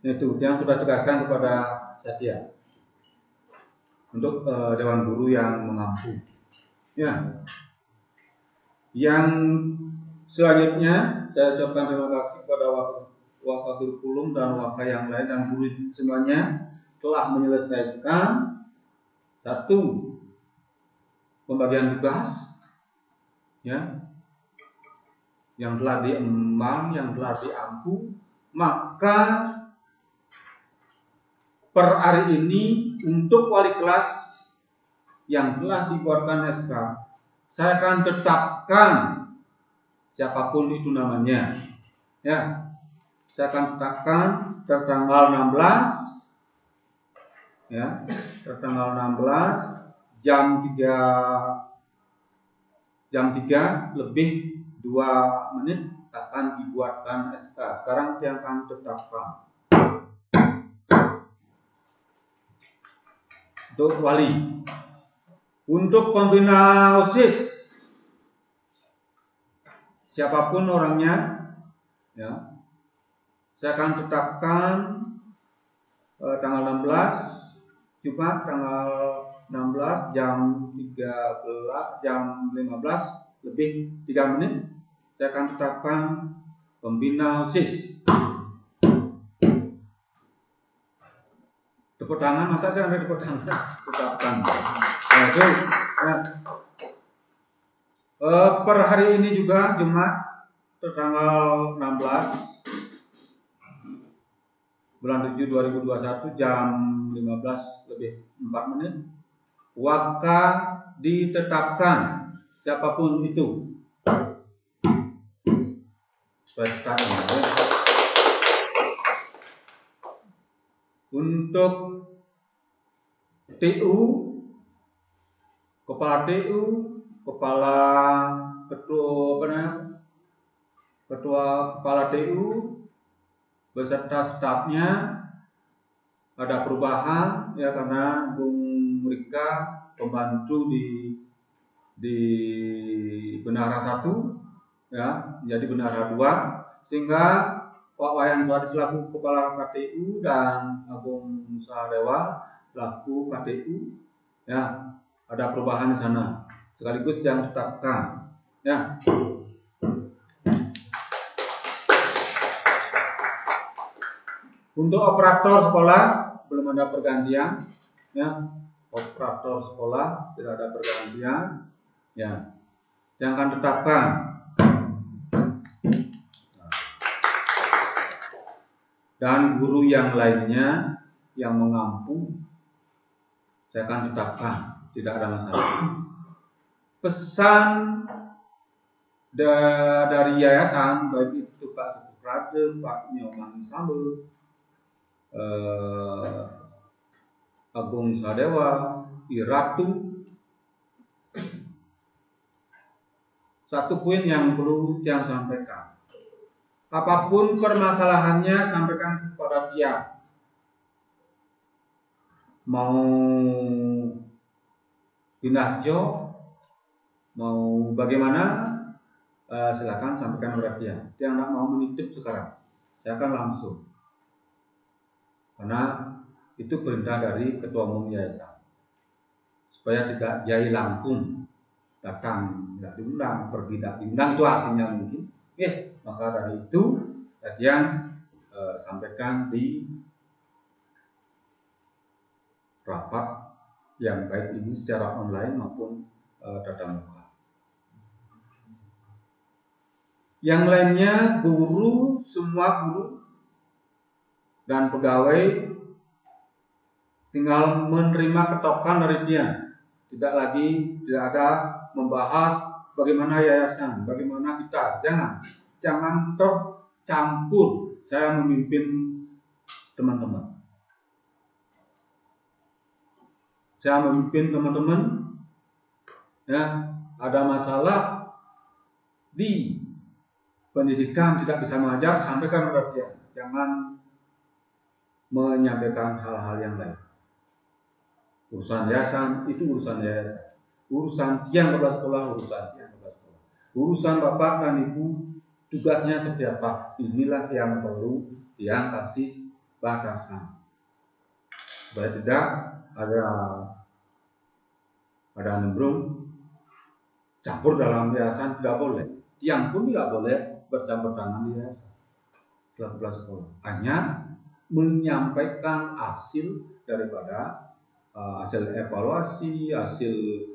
Itu yang sudah tegaskan kepada Satya. Untuk dewan guru yang mengampu. Ya. Yang selanjutnya saya ucapkan terima kasih kepada Waka Kurikulum dan Waka yang lain dan guru semuanya telah menyelesaikan satu pembagian tugas, ya, yang telah diemban, yang telah diampu. Maka per hari ini untuk wali kelas yang telah dibuatkan SK, saya akan tetapkan siapapun itu namanya, ya. Saya akan tetapkan tertanggal 16, ya, tertanggal 16 jam 3 lebih 2 menit akan dibuatkan SK. Sekarang yang akan tetapkan untuk wali. Untuk pembina OSIS, siapapun orangnya, ya, saya akan tetapkan tanggal 16 Jumat, tanggal 16 jam 15 lebih 3 menit. Saya akan tetapkan pembina OSIS. Tepuk tangan, masa saya ada tepuk tangan? Tetapkan. Nah, itu, ya. Per hari ini juga Jumat tanggal 16 bulan 7 2021 jam 15 lebih 4 menit Waka ditetapkan siapapun itu. Untuk TU, kepala TU, ketua kepala TU beserta stafnya ada perubahan, ya, karena Bung Rika pembantu di Benara 1, ya, menjadi Benara 2, sehingga Pak Wayan Suwadi selaku kepala KTU dan Agung Sadewa selaku KTU, ya, ada perubahan di sana sekaligus yang ditetapkan, ya. Untuk operator sekolah belum ada pergantian, ya. Operator sekolah tidak ada pergantian, ya. Yang akan ditetapkan dan guru yang lainnya yang mengampu saya akan tetapkan, tidak ada masalah. Pesan dari yayasan, baik itu Pak Suputra Raden, Pak Nyoman Sambe, Agung Sadewa, Iratu. Satu poin yang perlu yang sampaikan. Apapun permasalahannya sampaikan kepada dia. Mau pindah job, mau bagaimana, silakan sampaikan kepada dia. Dia nggak mau menitip sekarang, saya akan langsung. Karena itu perintah dari ketua umum yayasan. Supaya tidak jai langkung, datang tidak diundang, pergi tidak diundang, itu artinya mungkin. Maka dari itu yang sampaikan di rapat yang baik ini secara online maupun tatap muka. Yang lainnya guru, semua guru dan pegawai tinggal menerima ketokan dari dia. Tidak ada membahas bagaimana yayasan, bagaimana kita. Jangan tercampur. Saya memimpin teman-teman. Ya, ada masalah di pendidikan tidak bisa mengajar, sampaikan kepada dia. Jangan menyampaikan hal-hal yang lain. Urusan yayasan itu urusan yayasan. Urusan tiang kepala sekolah, urusan bapak dan ibu, tugasnya seperti apa. Inilah yang perlu yang kasih batasan. Supaya tidak ada nimbrung campur dalam yayasan, tidak boleh. Tiang pun tidak boleh bercampur tangan di yayasan. Kepala sekolah hanya menyampaikan hasil daripada hasil evaluasi, hasil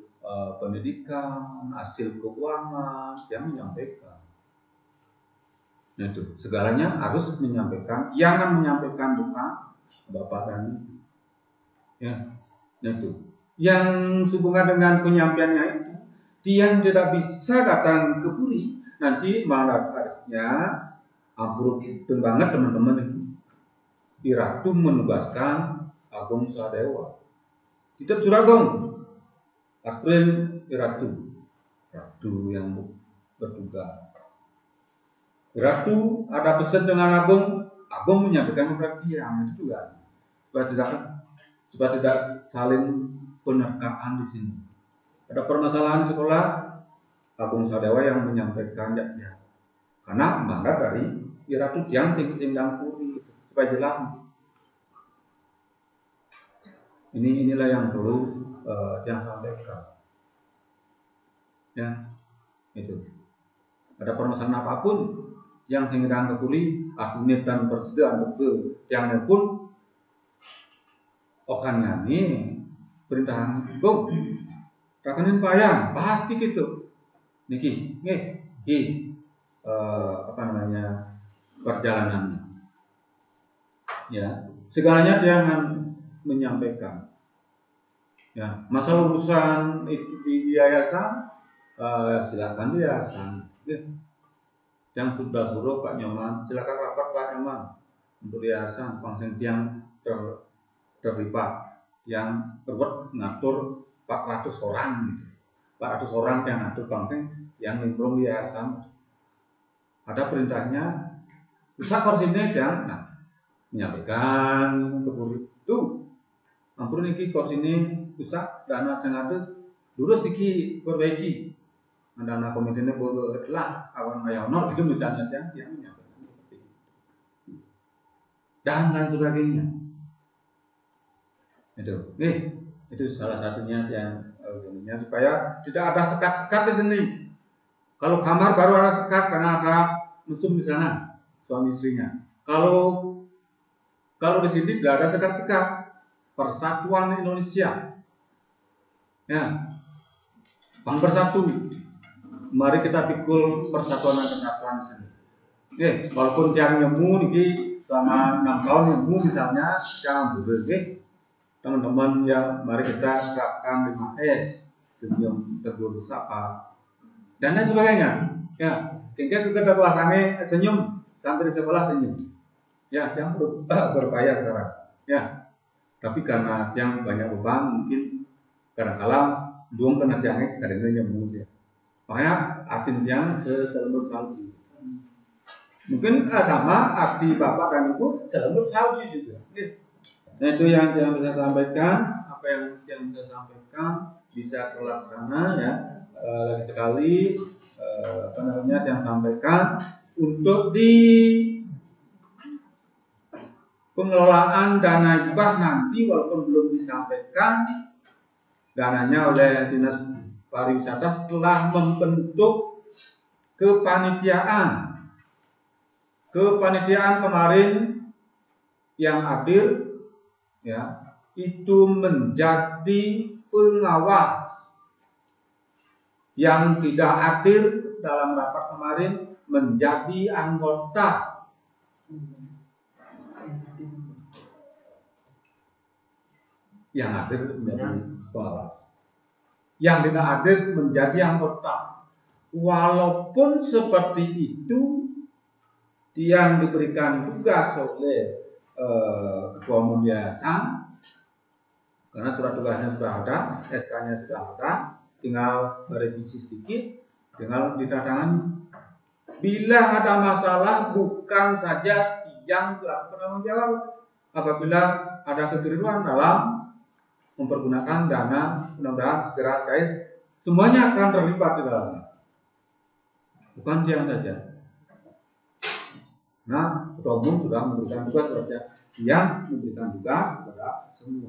pendidikan, hasil keuangan yang menyampaikan. Nah itu segalanya harus menyampaikan, jangan menyampaikan bukan bapak dan ibu. Ya, nah itu yang sehubungan dengan penyampaiannya itu, dia tidak bisa datang ke Puri, nanti malah harusnya ampun banget teman-teman itu. Iratu menugaskan Agung Sadewa. Kita Suragong, April Iratu yang bertugas. Iratu ada pesan dengan Agung menyampaikan kepada dia, itu juga supaya tidak saling penerkaan di sini. Ada permasalahan sekolah, Agung Sadewa yang menyampaikan ya. Karena mandat dari Iratu yang tinggal Puri supaya jelas. Inilah yang perlu yang sampaikan. Ya, itu. Ada permasalahan apapun yang sedang kepuli, akunit dan persediaan ke yang pun okan ngani perintahan bung rakanin payang pasti gitu. Niki, perjalanannya. Ya, segalanya dia akan menyampaikan. Ya, masalah urusan itu di yayasan, silakan di yayasan. Ya. Yang sudah suruh Pak Nyoman, silakan rapat Pak Nyoman untuk yayasan konsen yang terlibat, yang berbuat ngatur 400 orang gitu. 400 orang yang ngatur konsen yang nimbrung di yayasan. Ada perintahnya, bisa korsinnya yang menyampaikan ke Puri. Tuh, ampun niki korsine bisa dana cengatur lurus niki perbaiki. Dana komitenya lah kawan mayonor itu misalnya yang menyampaikan seperti itu. Dan lain sebagainya. Itu salah satunya yang supaya tidak ada sekat-sekat di sini. Kalau kamar baru ada sekat karena ada mesum di sana suami istrinya. Kalau di sini tidak ada sekat-sekat. Persatuan Indonesia. Ya. Bang Bersatu. Mari kita pikul persatuan dan kesatuan di sini. Walaupun tiang nyemu niki selama 6 tahun nyemu misalnya, jangan boleh. Teman-teman yang mari kita terapkan 5S, senyum, tegur, sapa, dan lain sebagainya. Ya, tinggal kita bahasanya senyum, sampai di sekolah senyum. Ya, yang berbayar sekarang. Ya, tapi karena yang banyak beban mungkin kadang-kala duung kena tiangnya kadang-kadang nyambung ya. Makanya atin tiang selembut salju. Mungkin sama arti bapak dan ibu selembut salju juga. Nah itu yang bisa sampaikan, apa yang bisa sampaikan bisa terlaksana ya. Lagi sekali apa namanya yang sampaikan untuk di pengelolaan dana hibah nanti walaupun belum disampaikan dananya oleh Dinas Pariwisata telah membentuk kepanitiaan kemarin yang hadir ya itu menjadi pengawas, yang tidak hadir dalam rapat kemarin menjadi anggota. Yang hadir menjadi pengawas, yang tidak hadir menjadi anggota. Walaupun seperti itu, yang diberikan tugas oleh ketua umum yayasan, karena surat tugasnya sudah ada, SK-nya sudah ada, tinggal merevisi sedikit, tinggal ditandatangani. Bila ada masalah, bukan saja yang selaku penanggung jawab, apabila ada kekeliruan dalam mempergunakan dana, mudah-mudahan segera cair, semuanya akan terlibat di dalamnya, bukan Tiang saja. Nah, ketua umum sudah memberikan tugas kepada yang memberikan tugas kepada semua.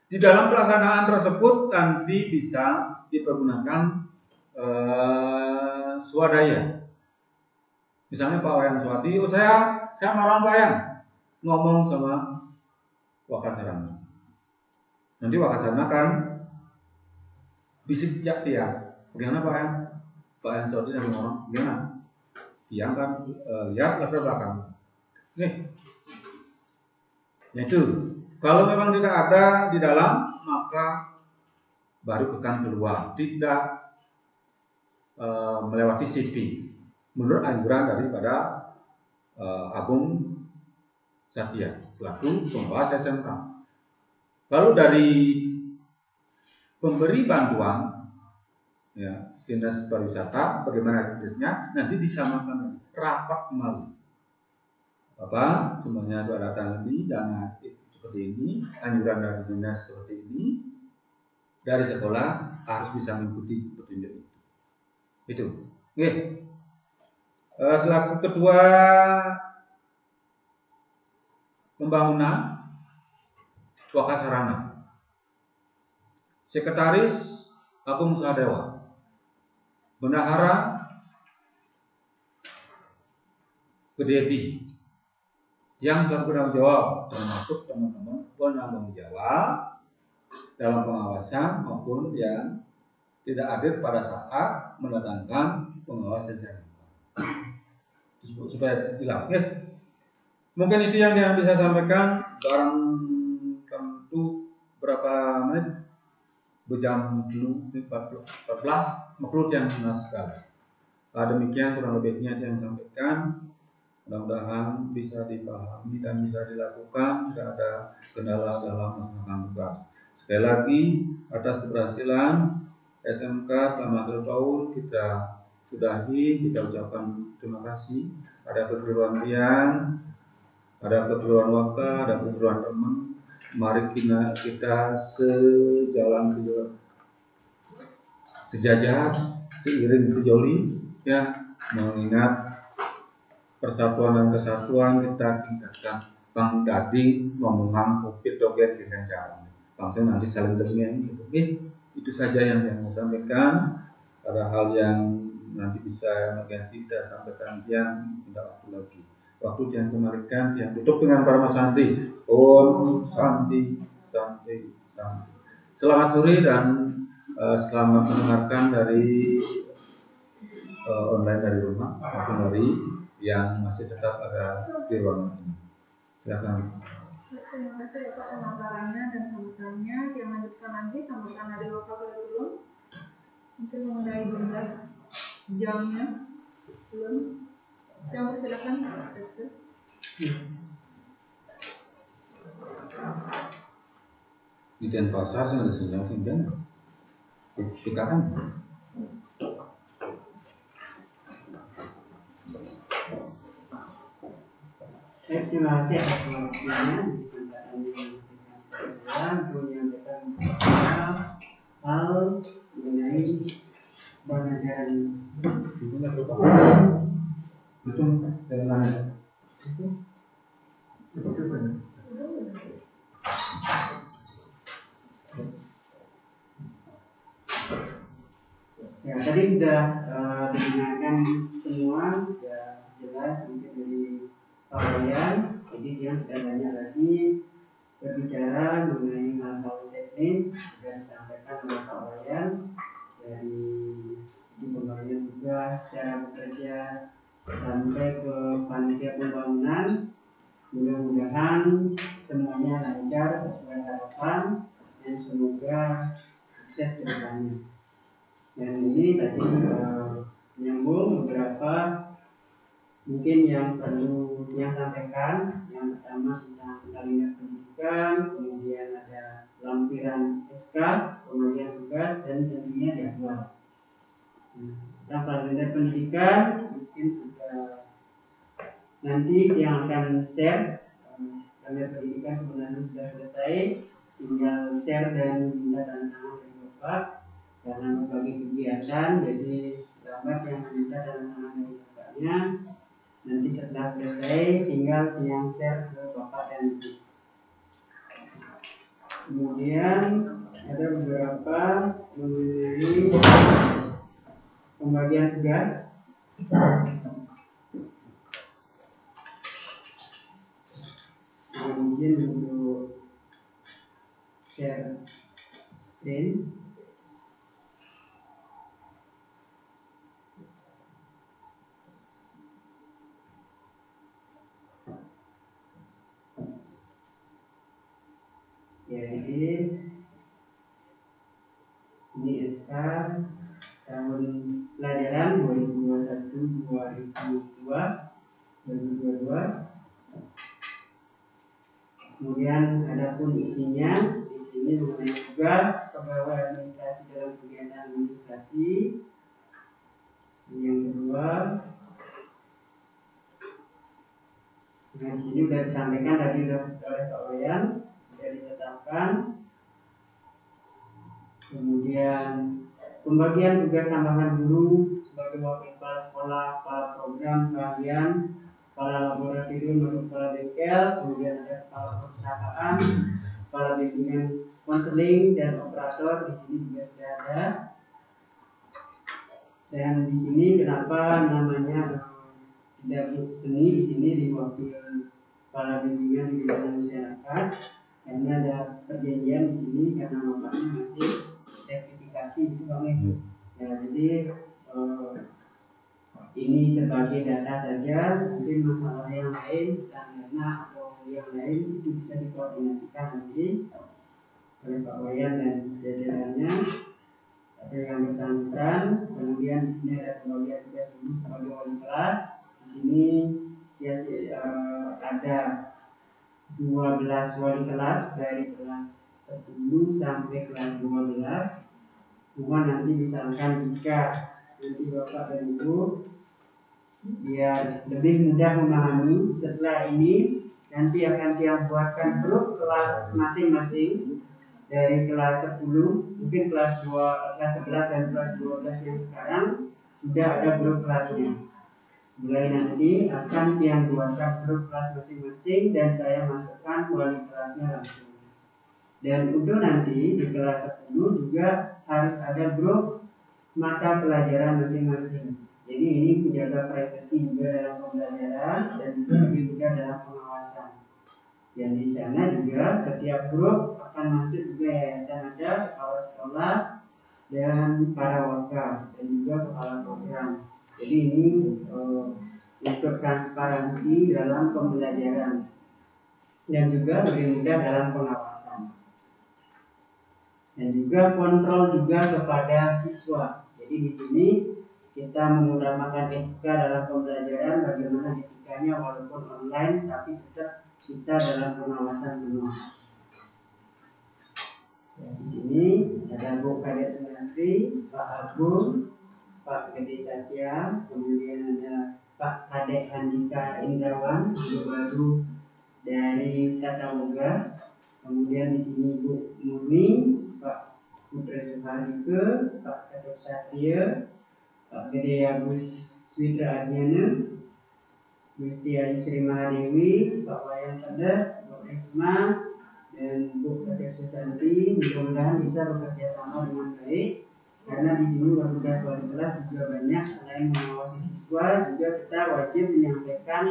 Di dalam pelaksanaan tersebut nanti bisa dipergunakan swadaya. Misalnya Pak Wayan Swadi, saya mau Pak Wayan ngomong sama Wakasarana. Nanti Wakasarana kan bisik jak Tiang. Bagaimana Pak Wayan? Pak Wayan Swadi nanti ngomong, gimana? Tiang kan lihat latar belakang. Nih, yaitu kalau memang tidak ada di dalam, maka baru akan keluar, tidak melewati CP menurut anjuran daripada Agung Satya selaku pengawas SMK. Lalu dari pemberi bantuan, ya, Dinas Pariwisata, bagaimana tugasnya nanti disamakan rapat kembali. Bapak semuanya sudah datang ini, dana seperti ini, anjuran dari dinas seperti ini, dari sekolah harus bisa mengikuti petunjuk itu. Itu. Oke. Selaku ketua pembangunan Wakasarana, sekretaris Agung Sadewa, bendahara Gededi, yang selaku penanggung jawab termasuk teman-teman penanggung jawab dalam pengawasan maupun yang tidak hadir pada saat mendatangkan pengawas SMK. Supaya jelas ya. Mungkin itu yang bisa sampaikan. Barang tentu berapa menit berjam dulu 14 makhluk yang sekali. Demikian kurang lebihnya yang sampaikan. Mudah-mudahan bisa dipahami dan bisa dilakukan, tidak ada kendala dalam melaksanakan tugas. Sekali lagi atas keberhasilan SMK selama 1 tahun kita sudahi, kita ucapkan terima kasih. Ada kekeliruan Tiang, ada kekeliruan Waka, ada kekeliruan teman. Mari kita sejajar, seiring sejoli, ya, mengingat persatuan dan kesatuan kita tingkatkan. Bang Dading ngomongan covid doger dengan cara bangsa nanti saling demi gitu. Itu saja yang mau sampaikan. Ada hal yang nanti bisa emergensi kita sampaikan yang tidak waktu lagi. Waktu yang kemarin yang tutup dengan para santri. Om Santi. Selamat sore dan selamat mendengarkan dari online dari rumah maupun dari yang masih tetap ada di ruangan ini. Silakan. Terima kasih atas pemaparannya dan sambutannya. Yang lanjutkan lagi sambutan dari Bapak Kurikulum. Mungkin mengenai jumlah jamnya belum. Yang persilakan Pak Dokter. Di Denpasar sih ada sesuatu dan PKM. Terima kasih atas waktunya di kesempatan ini saya untuk menyampaikan hal mengenai pengajaran Betul, dengan ya tadi sudah didengarkan semua sudah jelas mungkin dari Pak Wayan, jadi dia tidak banyak lagi berbicara mengenai hal-hal teknis sudah disampaikan oleh Pak Wayan dari pembagian tugas, cara bekerja sampai ke panitia pembangunan. Mudah-mudahan semuanya lancar sesuai harapan dan semoga sukses ke depannya. Dan ini tadi menyambung beberapa mungkin yang perlu dia sampaikan. Yang pertama tentang kalimat pendidikan, kemudian ada lampiran SK, pembagian tugas, dan tentunya jadwal. Tentang kalimat pendidikan mungkin sudah nanti yang akan share. Kalimat pendidikan sebenarnya sudah selesai, tinggal share dan minta tanda tangan dari Bapak karena berbagai kegiatan, jadi lambat yang meminta tanda tangan dari Bapaknya. Nanti setelah selesai tinggal yang share ke Bapak dan Ibu. Kemudian ada beberapa mengenai pembagian tugas. Mungkin untuk share screen. Ya, jadi ini SK tahun pelajaran 2021-2022. Kemudian adapun isinya di sini mengenai tugas pegawai administrasi dalam kegiatan administrasi. Yang kedua, nah di sini sudah disampaikan tadi oleh Pak Wayan, sudah ditetapkan. Kemudian pembagian tugas tambahan guru sebagai wakil kepala sekolah, kepala program keahlian, kepala laboratorium atau kepala bengkel, kemudian ada kepala perpustakaan, kepala bimbingan konseling dan operator di sini juga sudah ada. Dan di sini kenapa namanya tidak seni di sini diwakil kepala bimbingan di bidang masyarakat, karena ada perjanjian di sini karena bapaknya masih sertifikasi itu Bang. Ya, jadi ini sebagai data saja, mungkin masalah yang lain dana atau yang lain itu bisa dikoordinasikan nanti oleh Pak Wayan dan jajarannya. Ada yang bersangkutan, kemudian di sini ada pembagian tugas guru sebagai wali kelas. Di sini ya ada 12 wali kelas dari kelas 10 sampai kelas 12. Cuma nanti misalkan jika nanti Bapak dan Ibu biar lebih mudah memahami, setelah ini nanti akan dia buatkan grup kelas masing-masing dari kelas 10, mungkin kelas 2, kelas 11 dan kelas 12 yang sekarang sudah ada grup kelasnya. Mulai nanti akan yang buatkan grup kelas masing-masing dan saya masukkan wali kelasnya langsung. Dan untuk nanti di kelas 10 juga harus ada grup mata pelajaran masing-masing. Jadi ini menjaga privasi juga dalam pembelajaran dan juga dalam pengawasan. Dan di sana juga setiap grup akan masuk juga yayasan, ada kepala sekolah dan para wakil dan juga kepala program. Jadi ini untuk transparansi dalam pembelajaran dan juga lebih mudah dalam pengawasan. Dan juga kontrol juga kepada siswa. Jadi di sini kita mengutamakan etika dalam pembelajaran, bagaimana etikanya walaupun online tapi tetap kita dalam pengawasan penuh. Ya, di sini ada Bu Kadek Sunastri, Pak Agung, Pak Gede Satya, kemudian ada Pak Kadek Andika Indrawan, guru baru dari Tata Boga. Kemudian di sini Bu Murni, Pak Putra Suharike, Pak Kadek Satria, Pak Gede Agus Switra Adnyana, Gusti Ayu Sri Mahadewi, Pak Wayan Pada, Bu Esma, dan Bu Kadek Susanti. Mudah-mudahan bisa bekerja sama dengan baik, karena di sini tugas wali kelas juga banyak. Selain mengawasi siswa, juga kita wajib menyampaikan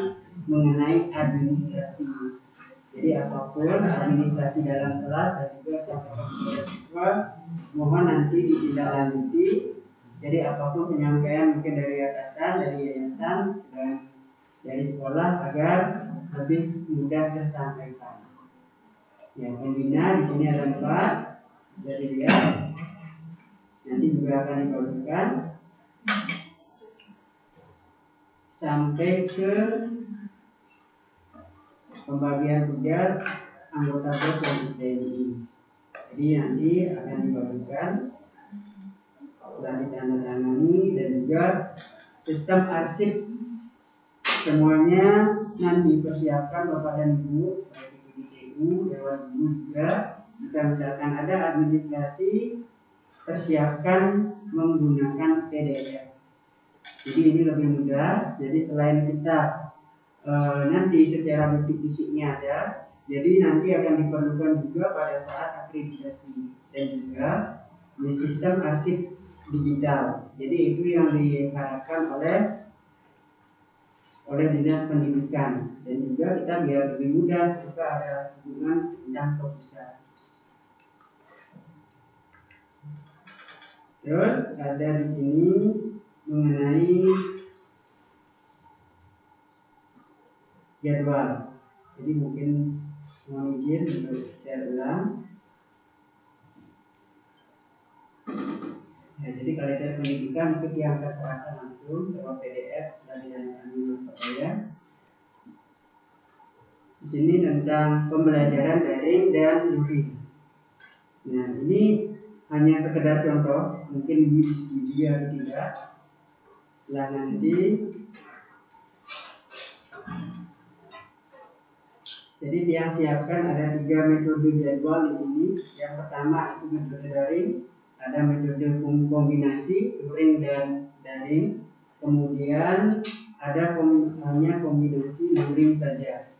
mengenai administrasi. Jadi apapun administrasi dalam kelas dan juga sampaikan kepada siswa, mohon nanti ditindaklanjuti. Jadi apapun penyampaian mungkin dari atasan, dari yayasan, dan dari sekolah agar lebih mudah tersampaikan. Ya, pembina di sini ada 4, bisa dilihat. Nanti juga akan dibagikan sampai ke pembagian tugas anggota BOS dan SDNI. Jadi nanti akan dibagikan setelah ditandatangani, dan juga sistem arsip semuanya nanti dipersiapkan Bapak dan Ibu, baik itu di TU, Dewan Guru juga. Jika misalkan ada administrasi, persiapkan menggunakan PDF. Jadi ini lebih mudah. Jadi selain kita nanti secara bentuk fisiknya ada, jadi nanti akan diperlukan juga pada saat akreditasi dan juga di sistem arsip digital. Jadi itu yang diharapkan oleh Dinas Pendidikan, dan juga kita biar lebih mudah jika ada hubungan tentang pusat. Terus ada di sini mengenai jadwal. Jadi mungkin mohon izin untuk saya ulang. Ya, jadi kalender pendidikan itu diangkat serahkan langsung lewat PDF setelah ditandatangani oleh Pak Wayan. Di sini tentang pembelajaran daring dan luring. Nah, ini hanya sekedar contoh, mungkin ini disetujui atau tidak. Setelah nanti, jadi dia siapkan ada 3 metode jadwal di sini. Yang pertama itu metode daring, ada metode kombinasi luring dan daring. Kemudian ada hanya kombinasi luring saja.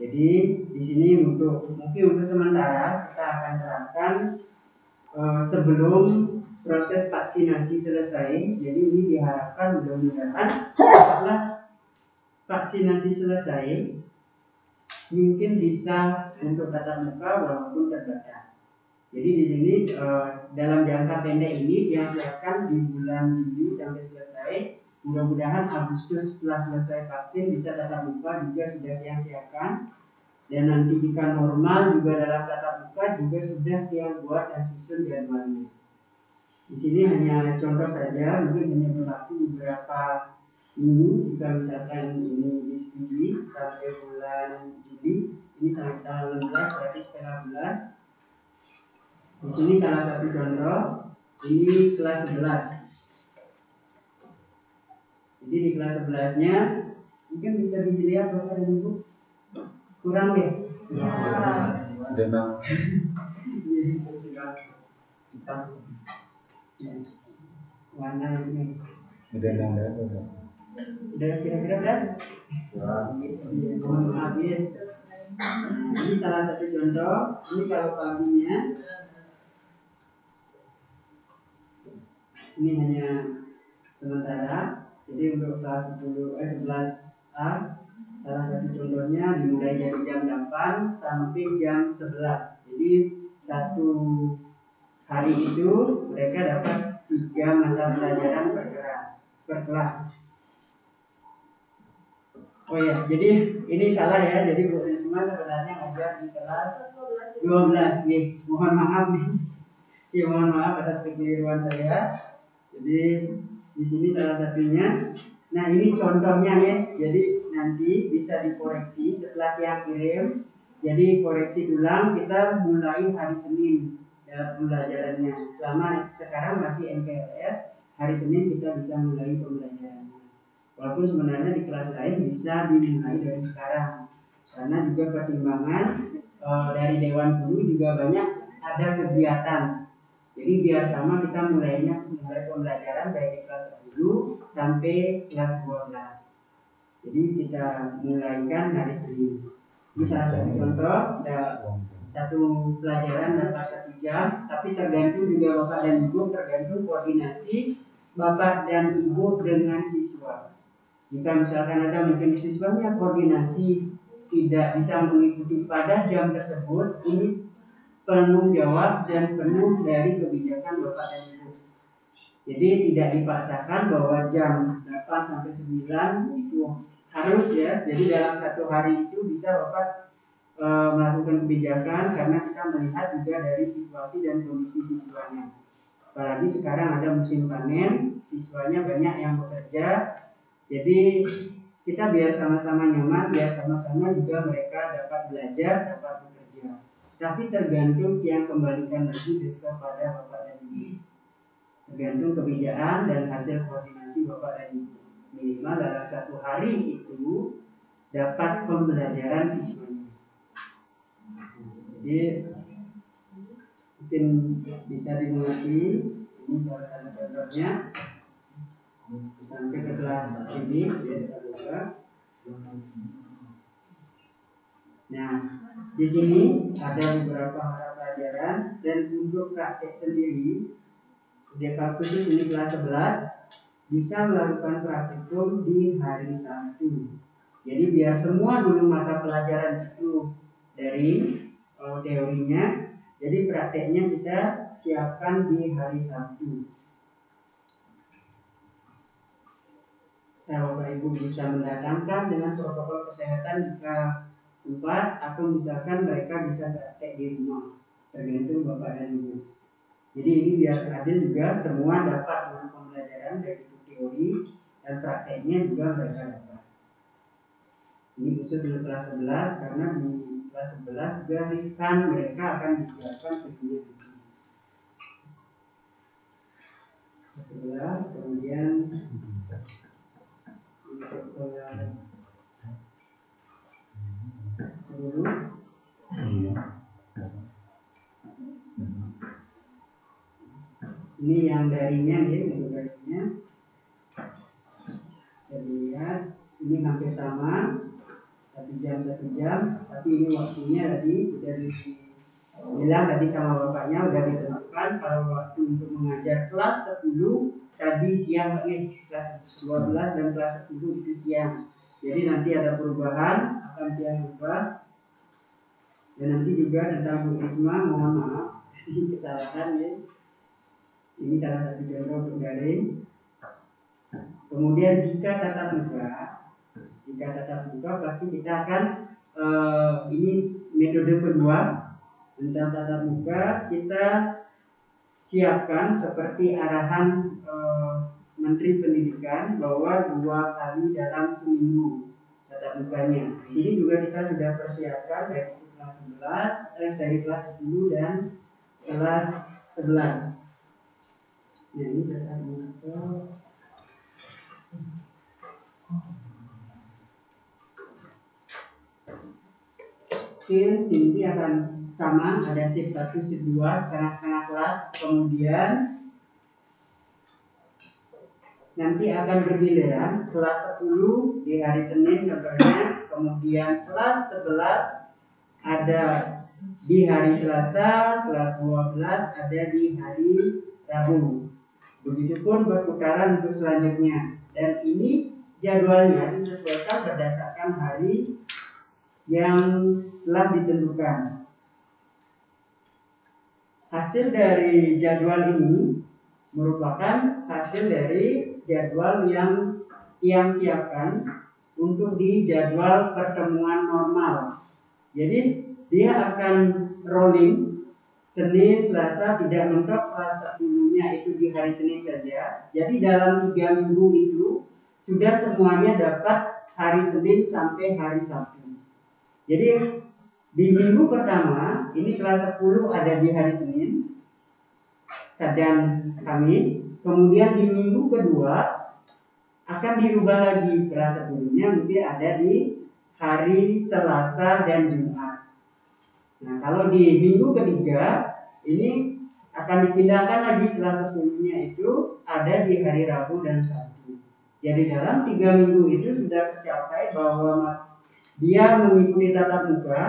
Jadi di sini mungkin untuk sementara kita akan terapkan sebelum proses vaksinasi selesai. Jadi ini diharapkan mudah-mudahan setelah vaksinasi selesai mungkin bisa untuk tatap muka walaupun terbatas. Jadi di sini dalam jangka pendek ini diharapkan di bulan Juli sampai selesai. Mudah-mudahan Agustus setelah selesai vaksin bisa tatap muka juga sudah siapkan. Dan nanti jika normal juga dalam tatap muka juga sudah dia buat dan susun jadwalnya. Di sini hanya contoh saja, mungkin hanya berlaku beberapa minggu jika misalkan ini disetujui sampai bulan Juli. Ini sampai tanggal 16 berarti setengah bulan. Di sini salah satu contoh, ini kelas 11. Jadi di kelas 11-nya mungkin bisa dilihat Bapak dan Ibu. Kurang deh. Denang. Warna ini. Denang ada. Udah kira-kira kan? Mohon maaf ya. Ini salah satu contoh. Ini kalau paginya, ini hanya sementara. Jadi untuk kelas 11A, salah satu contohnya dimulai dari jam 8 sampai jam 11. Jadi satu hari itu mereka dapat 3 mata pelajaran per kelas. Oh ya, jadi ini salah ya. Jadi Bu Risma sebenarnya ngajar di kelas 12. Nih, mohon maaf nih. Ya, mohon maaf atas kekeliruan saya. Jadi di sini salah satunya. Nah ini contohnya ya. Jadi nanti bisa dikoreksi setelah yang kirim. Jadi koreksi ulang kita mulai hari Senin dalam pembelajarannya. Selama sekarang masih MPLS, hari Senin kita bisa mulai pembelajarannya. Walaupun sebenarnya di kelas lain bisa dimulai dari sekarang. Karena juga pertimbangan dari Dewan Guru juga banyak ada kegiatan. Jadi biar sama kita mulai pembelajaran baik di kelas 10 sampai kelas 12. Jadi kita mulaikan hari Senin. Ini salah satu contoh, satu pelajaran dapat 1 jam, tapi tergantung juga Bapak dan Ibu, tergantung koordinasi Bapak dan Ibu dengan siswa. Jika misalkan ada mungkin siswanya koordinasi tidak bisa mengikuti pada jam tersebut, ini penuh jawab dan penuh dari kebijakan Bapak dan Ibu. Jadi tidak dipaksakan bahwa jam 8 sampai 9 itu harus ya. Jadi dalam satu hari itu bisa Bapak melakukan kebijakan karena kita melihat juga dari situasi dan kondisi siswanya. Apalagi sekarang ada musim panen, siswanya banyak yang bekerja. Jadi kita biar sama-sama nyaman, biar sama-sama juga mereka dapat belajar, dapat bekerja. Tapi tergantung yang kembalikan lagi kepada Bapak dan Ibu. Tergantung kebijakan dan hasil koordinasi Bapak dan Ibu. Minimal dalam satu hari itu dapat pembelajaran siswanya. Jadi mungkin bisa dimengerti. Ini salah satu contohnya. Sampai ke kelas ini kita buka. Nah, di sini ada beberapa mata pelajaran dan untuk praktek sendiri, sudah khusus ini kelas 11 bisa melakukan praktikum di hari Sabtu. Jadi biar semua dulu mata pelajaran itu dari teorinya, jadi prakteknya kita siapkan di hari Sabtu. Bapak Ibu bisa mendatangkan dengan protokol kesehatan jika sempat, atau misalkan mereka bisa praktek di rumah, tergantung Bapak dan Ibu. Jadi ini biar adil juga semua dapat dengan pembelajaran dari teori dan prakteknya juga mereka dapat. Ini khusus di kelas 11 karena di kelas 11 juga riskan mereka akan disiapkan kegiatan. Kelas 11 kemudian untuk kelas 10 ini yang darinya nih, untuk darinya saya lihat ini hampir sama 1 jam, tapi ini waktunya tadi sudah dibilang tadi sama bapaknya udah ditentukan kalau waktu untuk mengajar kelas 10 tadi siang kelas 12 dan kelas 10 itu siang. Jadi nanti ada perubahan, akan diubah. Dan nanti juga tentang Bu Risma, mohon maaf kesalahan ya. Ini salah satu contoh untuk daring. Kemudian jika tatap muka pasti kita akan ini metode kedua tentang tatap muka kita siapkan seperti arahan Menteri Pendidikan bahwa 2 kali dalam seminggu tatap mukanya. Di sini juga kita sudah persiapkan dari kelas 11, dari kelas 10 dan kelas 11. Nah ini tatap muka. Ini akan sama, ada shift 1, shift 2, setengah-setengah kelas. Kemudian nanti akan bergiliran kelas 10 di hari Senin contohnya, kemudian kelas 11 ada di hari Selasa, kelas 12 ada di hari Rabu. Begitupun berputaran untuk selanjutnya. Dan ini jadwalnya disesuaikan berdasarkan hari yang telah ditentukan. Hasil dari jadwal ini merupakan hasil dari jadwal yang siapkan untuk di jadwal pertemuan normal. Jadi dia akan rolling Senin, Selasa tidak mentok kelas 10-nya itu di hari Senin saja. Jadi dalam 3 minggu itu sudah semuanya dapat hari Senin sampai hari Sabtu. Jadi di minggu pertama ini kelas 10 ada di hari Senin dan Kamis. Kemudian di minggu kedua akan dirubah lagi, kelas 10-nya mungkin ada di hari Selasa dan Jumat. Nah, kalau di minggu ketiga ini akan dipindahkan lagi, kelas 10-nya itu ada di hari Rabu dan Sabtu. Jadi dalam 3 minggu itu sudah tercapai bahwa dia mengikuti tatap muka,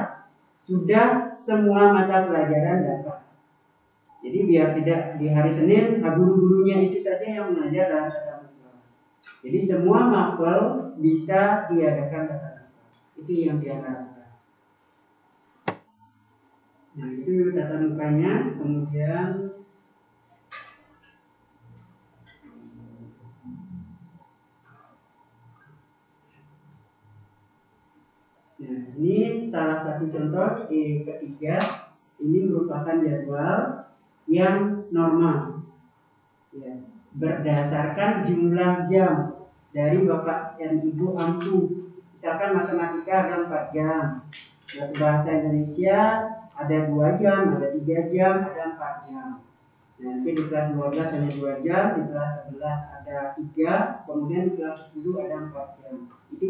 sudah semua mata pelajaran dapat. Jadi biar tidak di hari Senin guru-gurunya itu saja yang mengajar dalam tatap muka. Jadi semua mapel bisa diadakan tatap muka. Itu yang diharapkan. Nah, itu tatap mukanya. Kemudian nah, ini salah satu contoh ketiga. Ini merupakan jadwal yang normal, ya, berdasarkan jumlah jam dari Bapak dan Ibu ampuh. Misalkan matematika ada 4 jam, bahasa Indonesia ada 2 jam, ada 3 jam, ada 4 jam. Nanti di kelas 12 hanya 2 jam, di kelas 11 ada 3, kemudian di kelas 10 ada 4 jam. Itu